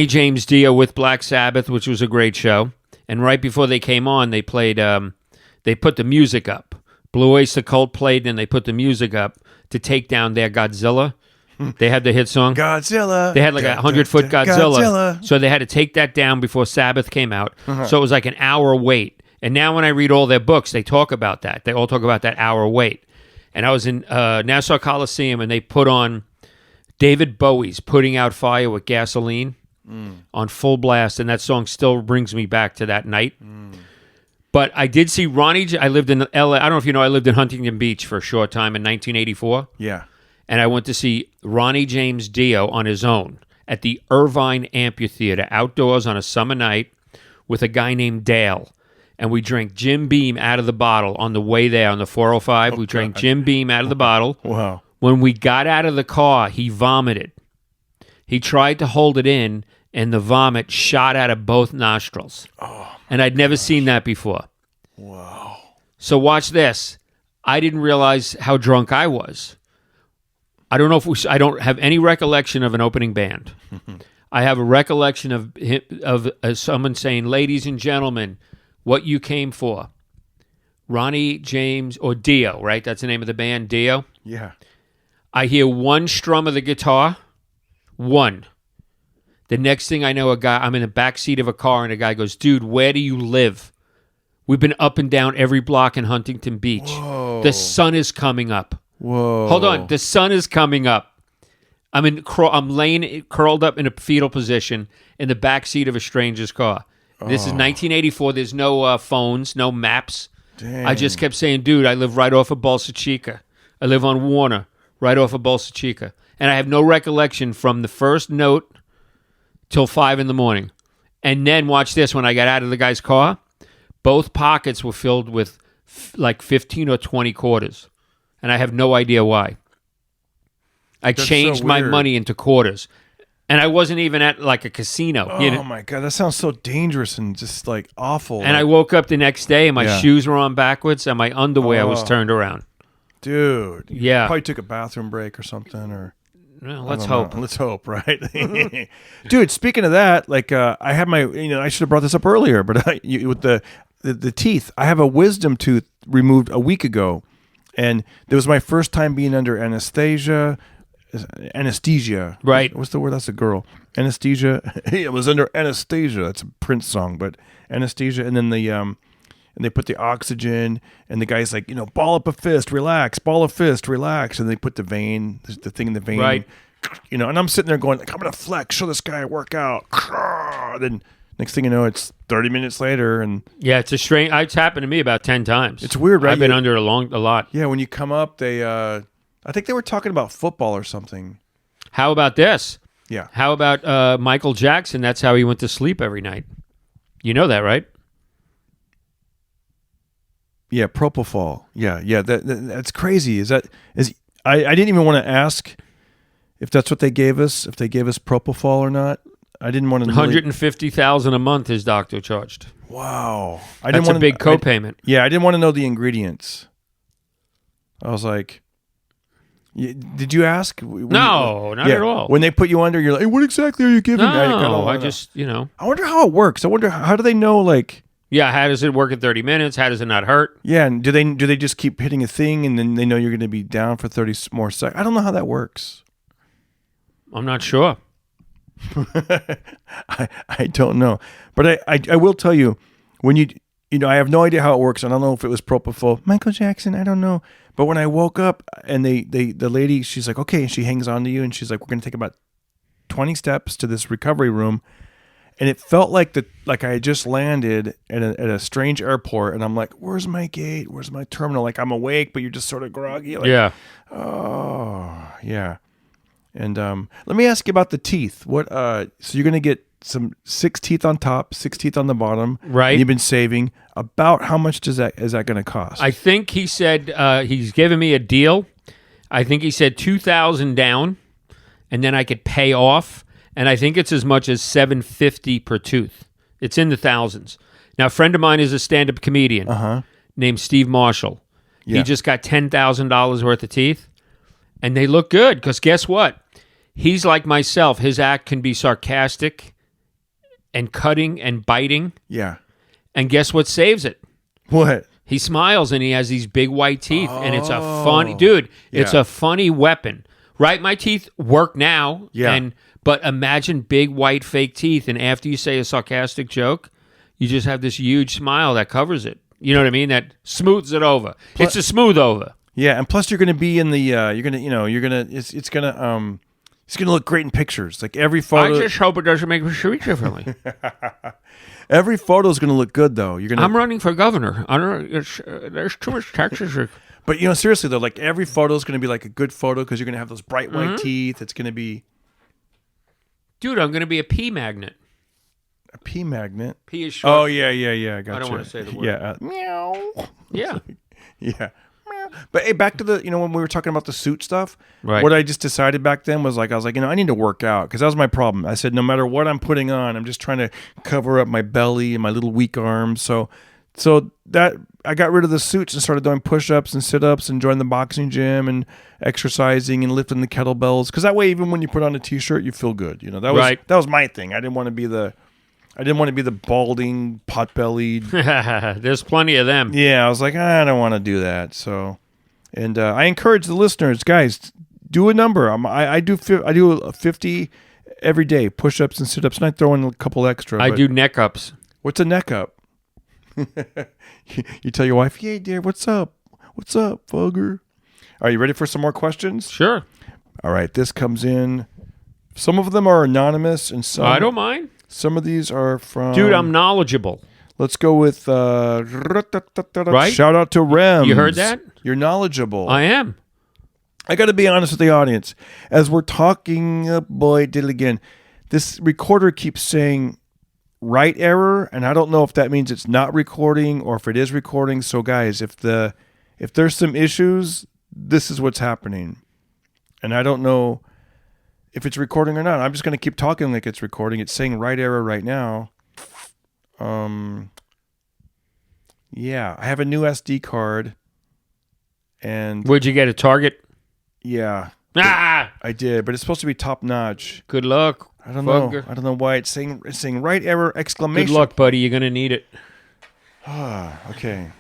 James Dio with Black Sabbath, which was a great show. And right before they came on, they played, they put the music up. Blue Oyster Cult played, and they put the music up to take down their Godzilla. They had the hit song. Godzilla. They had like 100-foot Godzilla. Godzilla. So they had to take that down before Sabbath came out. So it was like an hour wait. And now when I read all their books, they talk about that. They all talk about that hour wait. And I was in Nassau Coliseum, and they put on David Bowie's Putting Out Fire with Gasoline on full blast, and that song still brings me back to that night. But I did see I lived in LA. I don't know if you know, I lived in Huntington Beach for a short time in 1984. Yeah. And I went to see Ronnie James Dio on his own at the Irvine Amphitheater outdoors on a summer night with a guy named Dale. And we drank Jim Beam out of the bottle on the way there on the 405. We drank Jim Beam out of the bottle. Wow. When we got out of the car, he vomited. He tried to hold it in, and the vomit shot out of both nostrils. And I'd never seen that before. Wow. So watch this. I didn't realize how drunk I was. I don't know if I don't have any recollection of an opening band. I have a recollection of someone saying, "Ladies and gentlemen, what you came for." Ronnie James, or Dio, right? That's the name of the band, Dio. Yeah. I hear one strum of the guitar. One. The next thing I know, I'm in the back seat of a car, and a guy goes, "Dude, where do you live? We've been up and down every block in Huntington Beach. Whoa. The sun is coming up." Whoa. Hold on. The sun is coming up. I'm laying curled up in a fetal position in the back seat of a stranger's car. This is 1984. There's no phones, no maps. Dang. I just kept saying, "Dude, I live right off of Bolsa Chica. I live on Warner, right off of Bolsa Chica." And I have no recollection from the first note till 5 a.m. And then watch this. When I got out of the guy's car, both pockets were filled with like 15 or 20 quarters. And I have no idea why. I changed my money into quarters. And I wasn't even at like a casino. Oh my God, that sounds so dangerous and just like awful. And I woke up the next day and my shoes were on backwards and my underwear was turned around. Dude. Yeah. Probably took a bathroom break or something, or... Well, let's hope. Let's hope, right? Dude, speaking of that, like I have my, I should have brought this up earlier, but with the teeth, I have a wisdom tooth removed a week ago, and it was my first time being under anesthesia. Right. What's the word? That's a girl. Anesthesia. It was under anesthesia. That's a Prince song, but anesthesia, and then and they put the oxygen, and the guy's like, ball up a fist, relax, ball a fist, relax. And they put the thing in the vein. Right. And I'm sitting there going, like, I'm going to flex, show this guy a workout. Then next thing you know, it's 30 minutes later. And yeah, it's a strange, it's happened to me about 10 times. It's weird, right? I've been under a lot. Yeah, when you come up, I think they were talking about football or something. How about this? Yeah. How about Michael Jackson? That's how he went to sleep every night. You know that, right? Yeah, propofol. Yeah. That's crazy. I didn't even want to ask if that's what they gave us. If they gave us propofol or not. I didn't want to. $150,000 a month his doctor charged. Wow, That's a big copayment. I didn't want to know the ingredients. I was like, did you ask? No, not at all. When they put you under, you're like, hey, what exactly are you giving? No, I just. I wonder how it works. I wonder how do they know, like. Yeah, how does it work in 30 minutes? How does it not hurt? Yeah, and do they just keep hitting a thing and then they know you're going to be down for 30 more seconds? I don't know how that works. I'm not sure. I don't know. But I will tell you, when I have no idea how it works. I don't know if it was propofol. Michael Jackson, I don't know. But when I woke up and the lady, she's like, okay, and she hangs on to you and she's like, we're going to take about 20 steps to this recovery room. And it felt like I had just landed at a strange airport, and I'm like, where's my gate? Where's my terminal? Like, I'm awake, but you're just sort of groggy. Like, yeah. Oh, yeah. And let me ask you about the teeth. What? So you're going to get some 6 teeth on top, 6 teeth on the bottom. Right. And you've been saving. About how much is that going to cost? I think he said he's giving me a deal. I think he said $2,000 down, and then I could pay off. And I think it's as much as $750 per tooth. It's in the thousands. Now, a friend of mine is a stand-up comedian named Steve Marshall. Yeah. He just got $10,000 worth of teeth, and they look good. Because guess what? He's like myself. His act can be sarcastic and cutting and biting. Yeah. And guess what saves it? What? He smiles, and he has these big white teeth, and it's a funny... Dude, it's a funny weapon. Right? My teeth work now. Yeah. But imagine big white fake teeth, and after you say a sarcastic joke, you just have this huge smile that covers it. You know what I mean? That smooths it over. It's a smooth over. Yeah, and plus you're going to be in the it's going to look great in pictures. Like every photo. I just hope it doesn't make me see differently. Every photo is going to look good though. I'm running for governor. I don't know. There's too much taxes. But seriously though, like every photo is going to be like a good photo because you're going to have those bright white teeth. It's going to be. Dude, I'm going to be a pee magnet. A pee magnet? Pee is short. Oh, yeah. I got you. I don't want to say the word. Yeah. Meow. Yeah. Yeah. Meow. But hey, back to the, when we were talking about the suit stuff, right. What I just decided back then was like, I was like, I need to work out because that was my problem. I said, no matter what I'm putting on, I'm just trying to cover up my belly and my little weak arms. So that I got rid of the suits and started doing push-ups and sit-ups and joined the boxing gym and exercising and lifting the kettlebells because that way even when you put on a t-shirt you feel good. That was my thing. I didn't want to be the balding pot-bellied. There's plenty of them. Yeah, I was like, I don't want to do that. So, and I encourage the listeners, guys, do a number. I do 50 every day push-ups and sit-ups, and I throw in a couple extra. I do neck ups. What's a neck up? You tell your wife, "Hey, dear, what's up? What's up, Fogger?" Are you ready for some more questions? Sure. All right, this comes in. Some of them are anonymous, and some I don't mind. Some of these are from. Dude, I'm knowledgeable. Let's go with. Right? Shout out to Rems. You heard that? You're knowledgeable. I am. I got to be honest with the audience. As we're talking, boy, did it again. This recorder keeps saying write error, and I don't know if that means it's not recording or if it is recording. So guys, if there's some issues, this is what's happening. And I don't know if it's recording or not. I'm just going to keep talking like it's recording. It's saying write error right now. Yeah, I have a new SD card. And Where'd you get a Target? Yeah. Ah! I did, but it's supposed to be top notch. Good luck. I don't know. I don't know why it's saying right error exclamation. Good luck, buddy. You're gonna need it. Okay.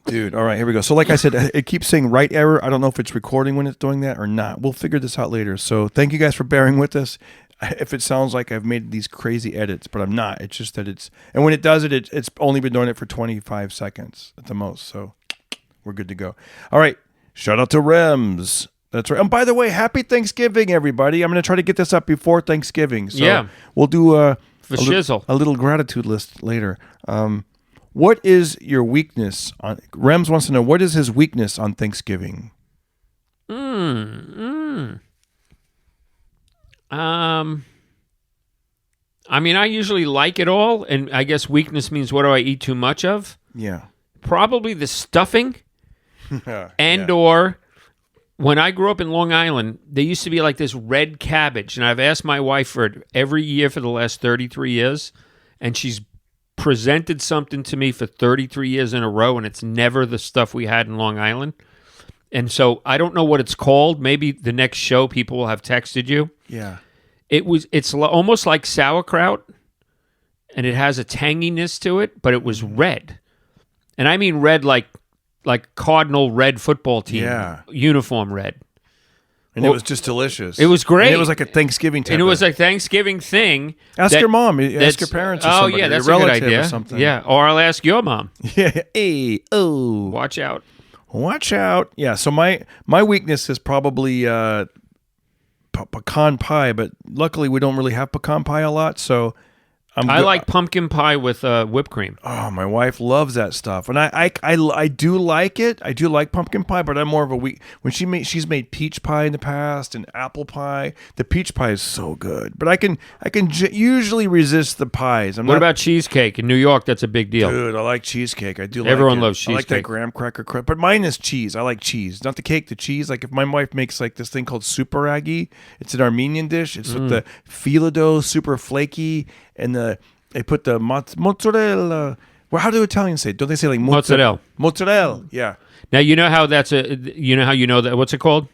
Dude, all right, here we go. So like I said, it keeps saying right error. I don't know if it's recording when it's doing that or not. We'll figure this out later. So thank you guys for bearing with us. If it sounds like I've made these crazy edits, but I'm not. It's just that and when it does it, it's only been doing it for 25 seconds at the most. So we're good to go. All right. Shout out to Rems. That's right. And by the way, happy Thanksgiving, everybody. I'm going to try to get this up before Thanksgiving. So yeah. We'll do a little gratitude list later. What is your weakness? Rems wants to know, what is his weakness on Thanksgiving? I mean, I usually like it all, and I guess weakness means what do I eat too much of? Yeah. Probably the stuffing. Or when I grew up in Long Island, there used to be like this red cabbage, and I've asked my wife for it every year for the last 33 years, and she's presented something to me for 33 years in a row, and it's never the stuff we had in Long Island. And so I don't know what it's called. Maybe the next show people will have texted you. Yeah. It's almost like sauerkraut, and it has a tanginess to it, but it was red. And I mean red like Cardinal red football team uniform red. And it was just delicious. It was great. And it was like a Thanksgiving type. And it was a Thanksgiving thing. Ask your mom. Ask your parents or somebody. Yeah, that's your a good relative idea. Or something. Yeah, or I'll ask your mom. Yeah. Hey, oh. Watch out. Watch out. Yeah, so my weakness is probably pecan pie, but luckily we don't really have pecan pie a lot, so I like pumpkin pie with whipped cream. Oh, my wife loves that stuff, and I do like it. I do like pumpkin pie, but I'm more of a when she's made peach pie in the past and apple pie. The peach pie is so good, but I can usually resist the pies. What about cheesecake in New York? That's a big deal. Dude, I like cheesecake. I do. Everyone like it. loves cheesecake. I like that graham cracker crust, but mine is cheese. I like cheese, not the cake. The cheese. Like if my wife makes like this thing called super ragi, it's an Armenian dish. It's with the filo dough, super flaky, and they put the mozzarella. Well, how do Italians say it? Don't they say like Mozzarella? Mozzarella. Yeah. Now you know how that's that. What's it called?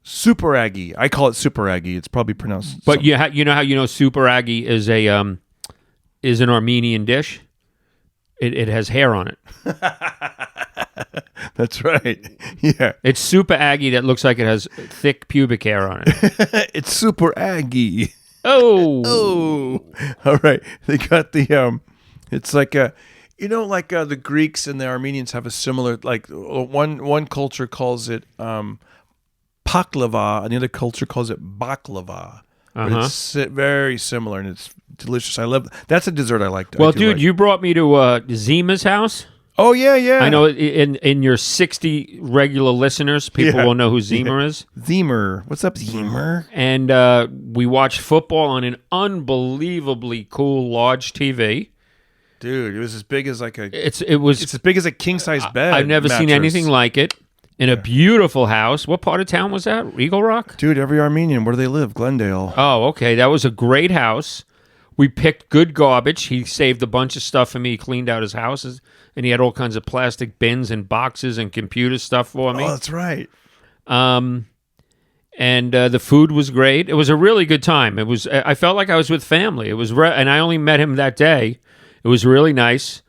Super ragi. I call it super ragi. It's probably pronounced. But you know how super ragi is is an Armenian dish. It has hair on it. That's right. Yeah. It's super aggie that looks like it has thick pubic hair on it. It's super aggie. Oh. All right. They got the it's like the Greeks and the Armenians have a similar, like one culture calls it paklava and the other culture calls it baklava. But it's very similar and it's delicious. I love that's a dessert I like. Well, dude, you brought me to Zima's house. Oh yeah. I know in your 60 regular listeners, people will know who Zima is. Zemer. What's up, Zemer? And we watched football on an unbelievably cool large TV. Dude, it was as big as like it's as big as a king size bed. I've never seen anything like it. In a beautiful house. What part of town was that? Eagle Rock? Dude, every Armenian, where do they live? Glendale. Oh, okay. That was a great house. We picked good garbage. He saved a bunch of stuff for me. He cleaned out his houses, and he had all kinds of plastic bins and boxes and computer stuff for me. Oh, that's right. And the food was great. It was a really good time. I felt like I was with family. It was, and I only met him that day. It was really nice.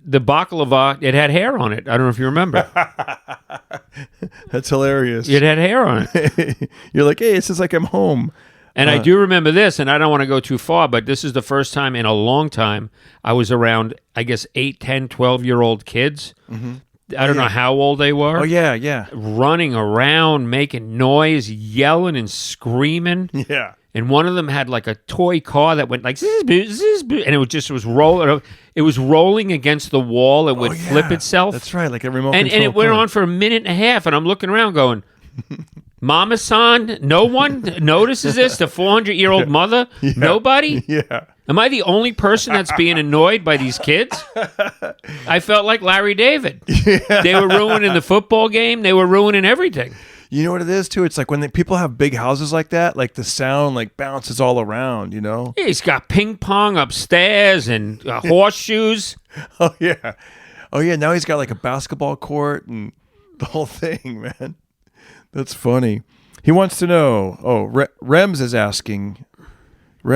The baklava, it had hair on it. I don't know if you remember. That's hilarious. It had hair on it. You're like, hey, it's just like I'm home. And I do remember this, and I don't want to go too far, but this is the first time in a long time I was around, I guess, 8, 10, 12-year-old kids. Mm-hmm. I don't know how old they were. Oh, yeah. Running around, making noise, yelling and screaming. Yeah. And one of them had like a toy car that went like zzz, zzz, and it was rolling. It was rolling against the wall. It would flip itself. That's right, like a remote control. And it went on for a minute and a half. And I'm looking around, going, "Mama-san, no one notices this. The 400-year-old mother, nobody. Yeah. Am I the only person that's being annoyed by these kids?" I felt like Larry David. Yeah. They were ruining the football game. They were ruining everything. You know what it is, too? It's like when people have big houses like that, like the sound like bounces all around, you know? Yeah, he's got ping pong upstairs and horseshoes. Oh, yeah. Now he's got like a basketball court and the whole thing, man. That's funny. He wants to know. Oh, Rems is asking. We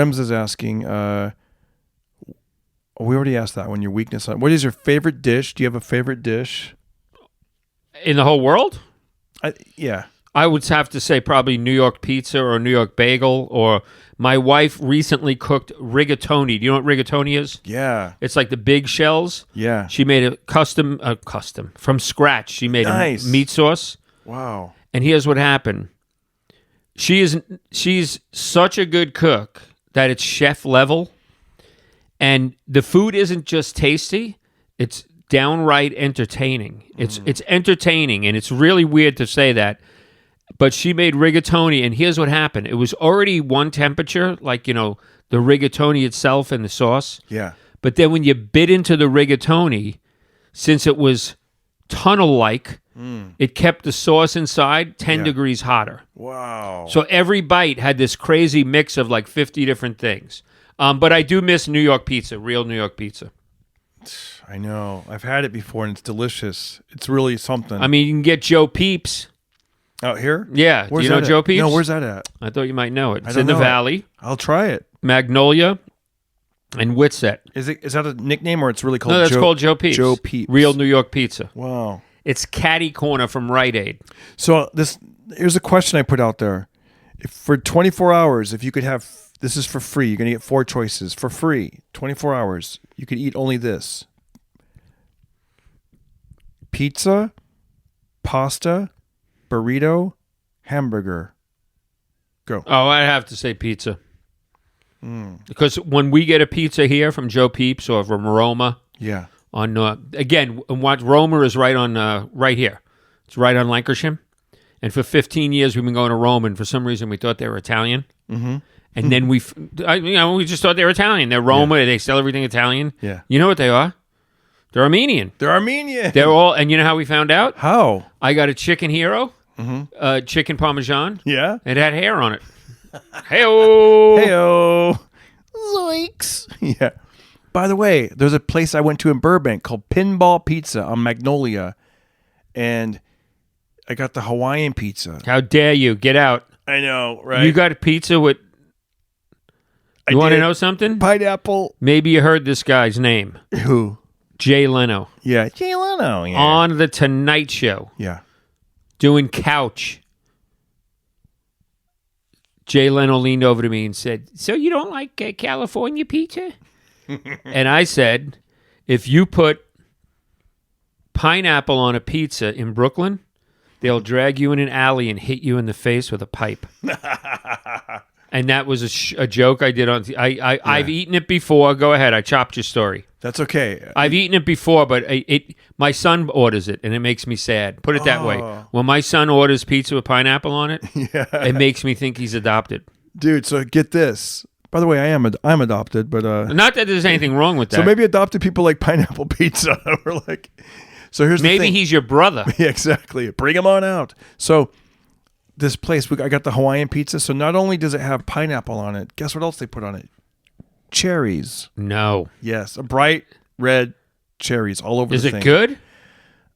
already asked that one. Your weakness. What is your favorite dish? Do you have a favorite dish? In the whole world? Yeah. I would have to say probably New York pizza or New York bagel, or my wife recently cooked rigatoni. Do you know what rigatoni is? Yeah. It's like the big shells. Yeah. She made a custom from scratch. She made a meat sauce. Wow. And here's what happened. She's such a good cook that it's chef level, and the food isn't just tasty, it's downright entertaining. It's entertaining, and it's really weird to say that. But she made rigatoni, and here's what happened. It was already one temperature, like, the rigatoni itself and the sauce. Yeah. But then when you bit into the rigatoni, since it was tunnel-like, it kept the sauce inside 10 degrees hotter. Wow. So every bite had this crazy mix of like 50 different things. But I do miss New York pizza, real New York pizza. I know. I've had it before, and it's delicious. It's really something. I mean, you can get Joe Peeps. Out here? Yeah. Where's do you know Joe Peeps? No, where's that at? I thought you might know it. It's in the Valley. I'll try it. Magnolia and Witset. Is that a nickname, or it's really called No, that's called Joe Peeps. Joe Peeps. Real New York pizza. Wow. It's catty corner from Rite Aid. So here's a question I put out there. If for 24 hours, if you could have, this is for free, you're going to get 4 choices. For free, 24 hours, you could eat only this. pizza, pasta, burrito, hamburger. Go. Oh, I have to say pizza. Because when we get a pizza here from Joe Peeps or from Roma, Yeah. on again, what Roma is right on right here. It's right on Lancashire. And for 15 years we've been going to Roma, and for some reason we thought they were Italian. Mm-hmm. And then we just thought they were Italian. They're Roma. Yeah. They sell everything Italian. Yeah. You know what they are? They're Armenian. They're Armenian. They're all, and you know how we found out? How? I got a chicken hero, chicken parmesan. Yeah. It had hair on it. Hey-o. Heyo. Zoinks. Yeah. By the way, there's a place I went to in Burbank called Pinball Pizza on Magnolia, and I got the Hawaiian pizza. How dare you? Get out. I know, right? You got a pizza with... You want to know something? Pineapple. Maybe you heard this guy's name. Who? Jay Leno. Yeah. Jay Leno. Yeah. On The Tonight Show. Yeah. Doing couch. Jay Leno leaned over to me and said, "So you don't like California pizza?" And I said, "If you put pineapple on a pizza in Brooklyn, they'll drag you in an alley and hit you in the face with a pipe." And that was a joke I did on... I've eaten it before. Go ahead. I chopped your story. That's okay. I've eaten it before, but my son orders it, and it makes me sad. Put it that way. When my son orders pizza with pineapple on it, it makes me think he's adopted. Dude, so get this. By the way, I'm adopted, but... Not that there's anything wrong with that. So maybe adopted people like pineapple pizza. We're like... So here's the thing. Maybe he's your brother. Yeah, exactly. Bring him on out. So... This place, I got the Hawaiian pizza. So not only does it have pineapple on it, guess what else they put on it? Cherries. No. Yes, a bright red cherries all over the thing. Is it good?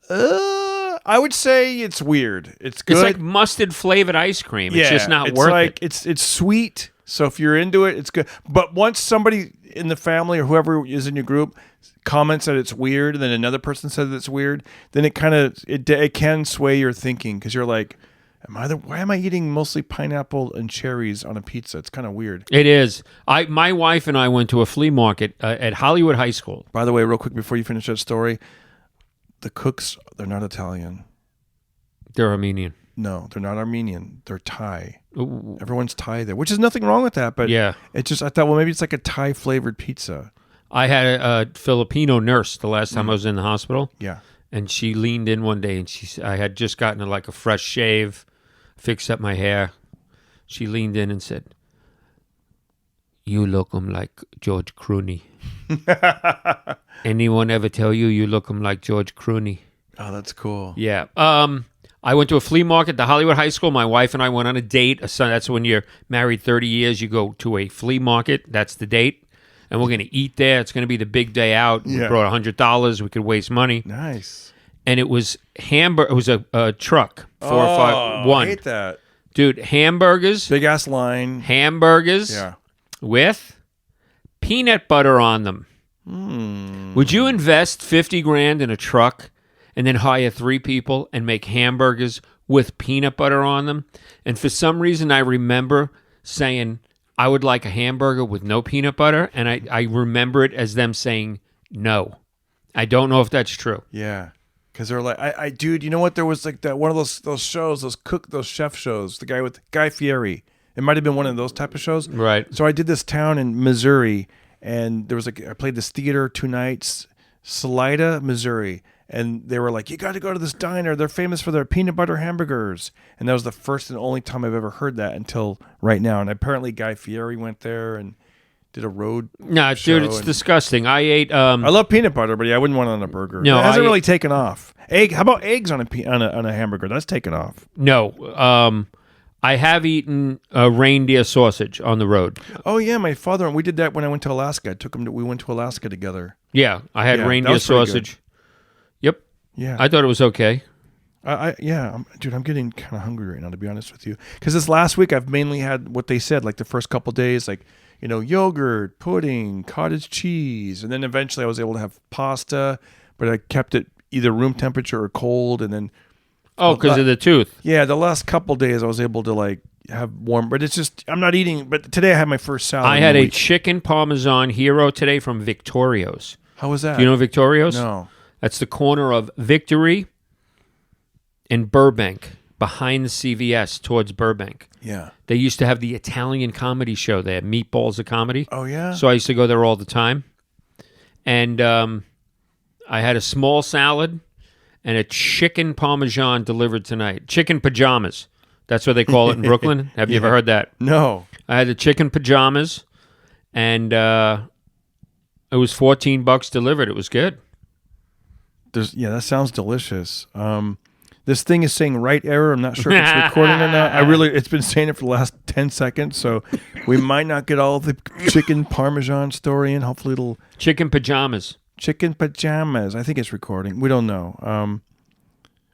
I would say it's weird. It's good. It's like mustard flavored ice cream. It's just not worth it. It's sweet. So if you're into it, it's good. But once somebody in the family or whoever is in your group comments that it's weird, and then another person says it's weird, then it kind of it can sway your thinking, because you're like, why am I eating mostly pineapple and cherries on a pizza? It's kind of weird. It is. My wife and I went to a flea market at Hollywood High School. By the way, real quick before you finish that story, the cooks, they're not Italian. They're Armenian. No, they're not Armenian. They're Thai. Ooh. Everyone's Thai there, which is nothing wrong with that. But yeah, it's just, I thought, well, maybe it's like a Thai flavored pizza. I had a Filipino nurse the last time I was in the hospital. Yeah. And she leaned in one day, and I had just gotten like a fresh shave, fixed up my hair. She leaned in and said, "You look like George Clooney." Anyone ever tell you look like George Clooney? Oh, that's cool. Yeah. I went to a flea market, the Hollywood High School. My wife and I went on a date. That's when you're married 30 years. You go to a flea market. That's the date. And we're going to eat there. It's going to be the big day out. Yeah. We brought $100. We could waste money. Nice. And it was It was a truck. 451. I hate that. Dude, hamburgers. Big ass line. Hamburgers. Yeah. With peanut butter on them. Would you invest $50,000 in a truck and then hire 3 people and make hamburgers with peanut butter on them? And for some reason, I remember saying, I would like a hamburger with no peanut butter. And I remember it as them saying no. I don't know if that's true. Yeah. Because they're like, dude, you know what? There was like that one of those shows, those chef shows, the guy with Guy Fieri. It might have been one of those type of shows. Right. So I did this town in Missouri, and there was I played this theater 2 nights, Salida, Missouri. And they were like, you got to go to this diner. They're famous for their peanut butter hamburgers. And that was the first and only time I've ever heard that until right now. And apparently Guy Fieri went there and did a road show. Dude, it's disgusting. I ate... I love peanut butter, but yeah, I wouldn't want it on a burger. No, it hasn't really taken off. How about eggs on a hamburger? That's taken off. No. I have eaten reindeer sausage on the road. Oh, yeah, my father, we did that when I went to Alaska. We went to Alaska together. Yeah, I had reindeer sausage. Yep. Yeah. I thought it was okay. Dude, I'm getting kind of hungry right now, to be honest with you. Because this last week, I've mainly had what they said, like the first couple days, like, yogurt, pudding, cottage cheese. And then eventually I was able to have pasta, but I kept it either room temperature or cold. And then... Oh, because of the tooth. Yeah, the last couple days I was able to have warm, but it's just, I'm not eating, but today I had my first salad. I had a chicken parmesan hero today from Victorio's. How was that? Do you know Victorio's? No. That's the corner of Victory and Burbank, behind the CVS towards Burbank. Yeah. They used to have the Italian comedy show there, Meatballs of Comedy. Oh, yeah? So I used to go there all the time. And I had a small salad and a chicken parmesan delivered tonight. Chicken pajamas. That's what they call it in Brooklyn. Have you ever heard that? No. I had the chicken pajamas, and it was $14 delivered. It was good. That sounds delicious. This thing is saying right error. I'm not sure if it's recording or not. It's been saying it for the last 10 seconds, so we might not get all the chicken parmesan story in. Hopefully it'll... Chicken pajamas. Chicken pajamas. I think it's recording. We don't know.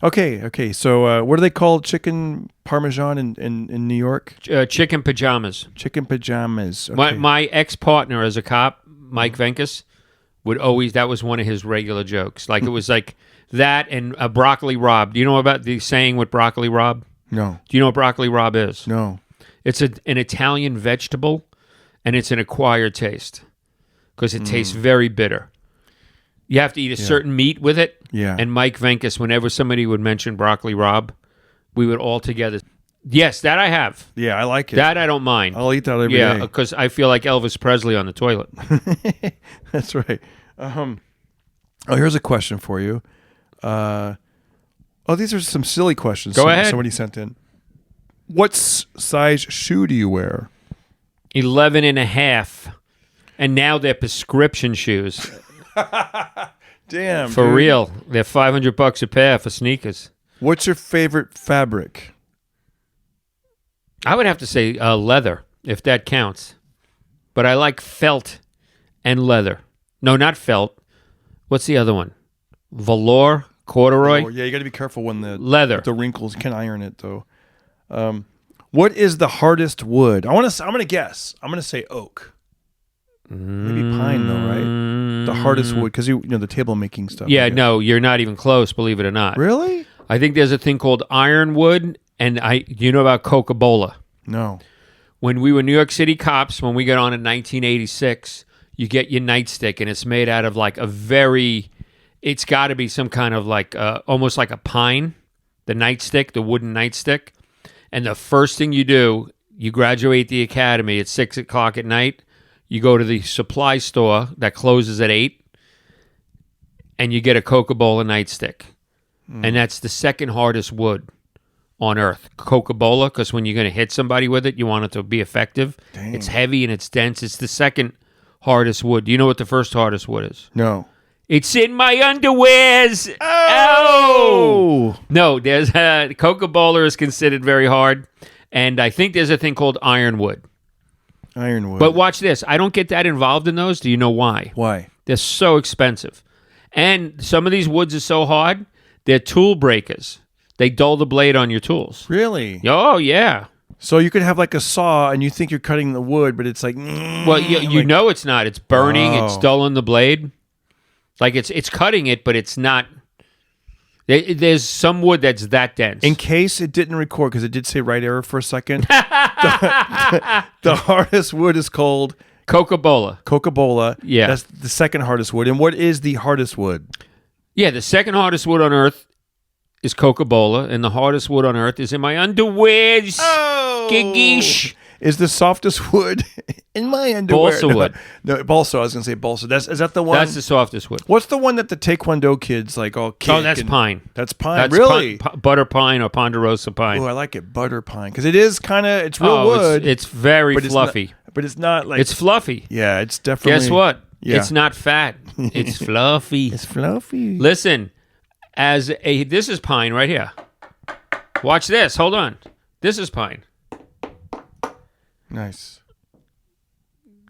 Okay. So what are they called? Chicken parmesan in New York? Chicken pajamas. Chicken pajamas. Okay. My ex-partner as a cop, Mike Venkus, would always... That was one of his regular jokes. Like, it was like that and a broccoli rabe. Do you know about the saying with broccoli rabe? No. Do you know what broccoli rabe is? No. It's an Italian vegetable, and it's an acquired taste because it tastes very bitter. You have to eat a certain meat with it. Yeah. And Mike Venkus, whenever somebody would mention broccoli rabe, we would all together. Yes, that I have. Yeah, I like it. That I don't mind. I'll eat that every day. Yeah, because I feel like Elvis Presley on the toilet. That's right. Here's a question for you. These are some silly questions. Go ahead. Somebody sent in. What size shoe do you wear? 11 and a half. And now they're prescription shoes. Damn. For dude. real. They're $500 a pair for sneakers. What's your favorite fabric? I would have to say leather, if that counts. But I like felt and leather. No, not felt. What's the other one? Velour, corduroy. Oh, yeah, you got to be careful when the Leather. The wrinkles. You can iron it though. What is the hardest wood? I'm gonna guess. I'm gonna say oak. Maybe pine though, right? The hardest wood because you know the table making stuff. Yeah, no, you're not even close. Believe it or not. Really? I think there's a thing called ironwood, and you know about Coca-Cola. No. When we were New York City cops, when we got on in 1986, you get your nightstick, and it's made out of like it's got to be some kind of like almost like a pine, the nightstick, the wooden nightstick. And the first thing you do, you graduate the academy at 6 o'clock at night, you go to the supply store that closes at 8, and you get a Coca-Cola nightstick. And that's the second hardest wood on earth. Coca-Cola, because when you're going to hit somebody with it, you want it to be effective. Dang. It's heavy and it's dense. It's the second hardest wood. Do you know what the first hardest wood is? No. It's in my underwears. Oh! No, there's Coca-Cola is considered very hard, and I think there's a thing called ironwood. Ironwood. But watch this. I don't get that involved in those. Do you know why? Why? They're so expensive. And some of these woods are so hard, they're tool breakers. They dull the blade on your tools. Really? Oh, yeah. So you could have like a saw and you think you're cutting the wood, but it's like... Well, you know it's not. It's burning. It's dulling the blade. Like it's cutting it, but it's not. There's some wood that's that dense. In case it didn't record, because it did say right error for a second, the hardest wood is called... Coca-Cola. Coca-Cola. Yeah. That's the second hardest wood. And what is the hardest wood? Yeah, the second hardest wood on earth is Coca-Cola, and the hardest wood on earth is in my underwears. Oh! Gigish. Is the softest wood in my underwear? Balsa wood. No, balsa. I was going to say balsa. Is that the one? That's the softest wood. What's the one that the Taekwondo kids like all kick? Oh, that's pine. That's pine. That's really? Butter pine or ponderosa pine. Oh, I like it. Butter pine. Because it is kind of, it's real wood. It's very but fluffy. But it's not like... It's fluffy. Yeah, it's definitely... Guess what? Yeah. It's not fat. It's fluffy. It's fluffy. Listen, this is pine right here. Watch this. Hold on. This is pine. Nice.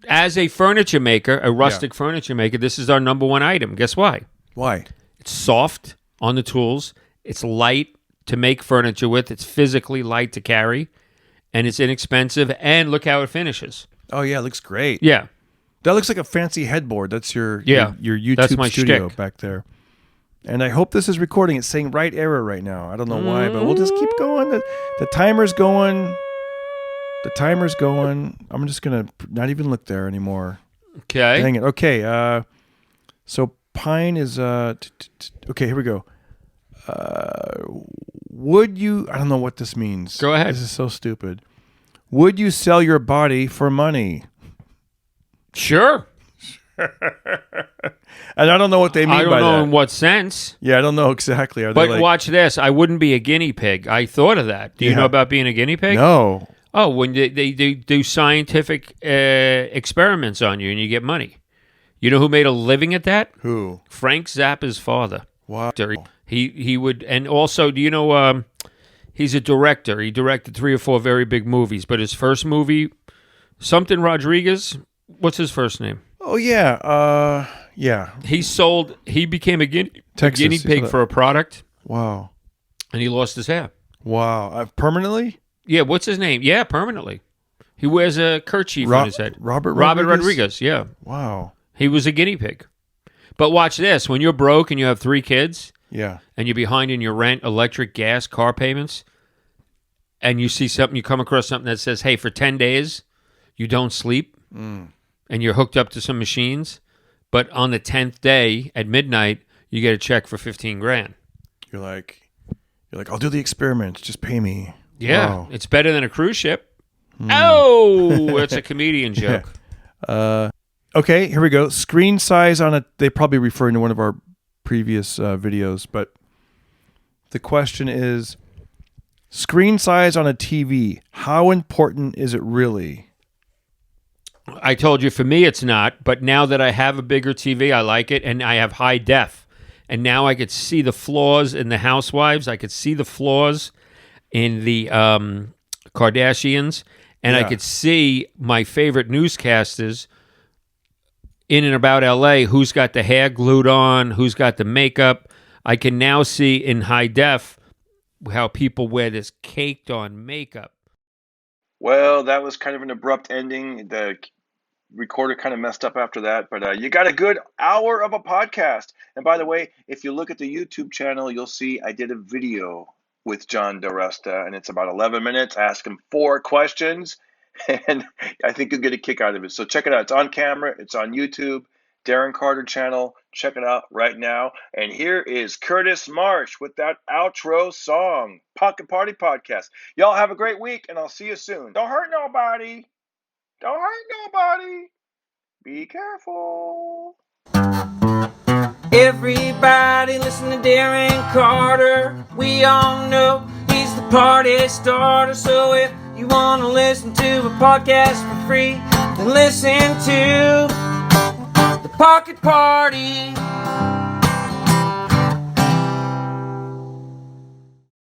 As a furniture maker, a rustic furniture maker, this is our number one item. Guess why? Why? It's soft on the tools. It's light to make furniture with. It's physically light to carry. And it's inexpensive. And look how it finishes. Oh, yeah, it looks great. Yeah. That looks like a fancy headboard. That's your YouTube that's my studio shtick. back there. And I hope this is recording. It's saying right error right now. I don't know why, but we'll just keep going. The timer's going. The timer's going. I'm just going to not even look there anymore. Okay. Dang it. Okay. So pine is okay. Here we go. Would you? I don't know what this means. Go ahead. This is so stupid. Would you sell your body for money? Sure. And I don't know what they mean by that. I don't know in what sense. Yeah, I don't know exactly. Are But they watch this. I wouldn't be a guinea pig. I thought of that. Do you know about being a guinea pig? No. Oh, when they do scientific experiments on you and you get money. You know who made a living at that? Who? Frank Zappa's father. Wow. He would, and also, do you know, he's a director. He directed 3 or 4 very big movies, but his first movie, something Rodriguez, what's his first name? Oh, yeah. Yeah. He became a guinea pig for a product. Wow. And he lost his hair. Wow. Permanently? Yeah, what's his name? Yeah, permanently. He wears a kerchief on his head. Robert Rodriguez, yeah. Wow. He was a guinea pig. But watch this. When you're broke and you have 3 kids, yeah, and you're behind in your rent, electric, gas, car payments, and you see something, you come across something that says, hey, for 10 days, you don't sleep, and you're hooked up to some machines, but on the 10th day at midnight, you get a check for $15,000. You're like, I'll do the experiment. Just pay me. Yeah, wow. It's better than a cruise ship. Oh, it's a comedian joke. Okay, here we go. Screen size on they probably referring to one of our previous videos, but the question is, screen size on a TV, how important is it really? I told you, for me, it's not, but now that I have a bigger TV, I like it, and I have high def, and now I could see the flaws in the Housewives, I could see the flaws in the Kardashians, and I could see my favorite newscasters in and about LA, who's got the hair glued on, who's got the makeup. I can now see in high def how people wear this caked on makeup. Well, that was kind of an abrupt ending. The recorder kind of messed up after that, but you got a good hour of a podcast. And by the way, if you look at the YouTube channel, you'll see I did a video with John DiResta, and it's about 11 minutes. I asked him 4 questions. And I think you'll get a kick out of it. So check it out. It's on camera. It's on YouTube. Darren Carter channel. Check it out right now. And here is Curtis Marsh with that outro song. Pocket Party Podcast. Y'all have a great week, and I'll see you soon. Don't hurt nobody. Don't hurt nobody. Be careful. Everybody listen to Darren Carter. We all know he's the party starter. So if you want to listen to a podcast for free, then listen to The Pocket Party.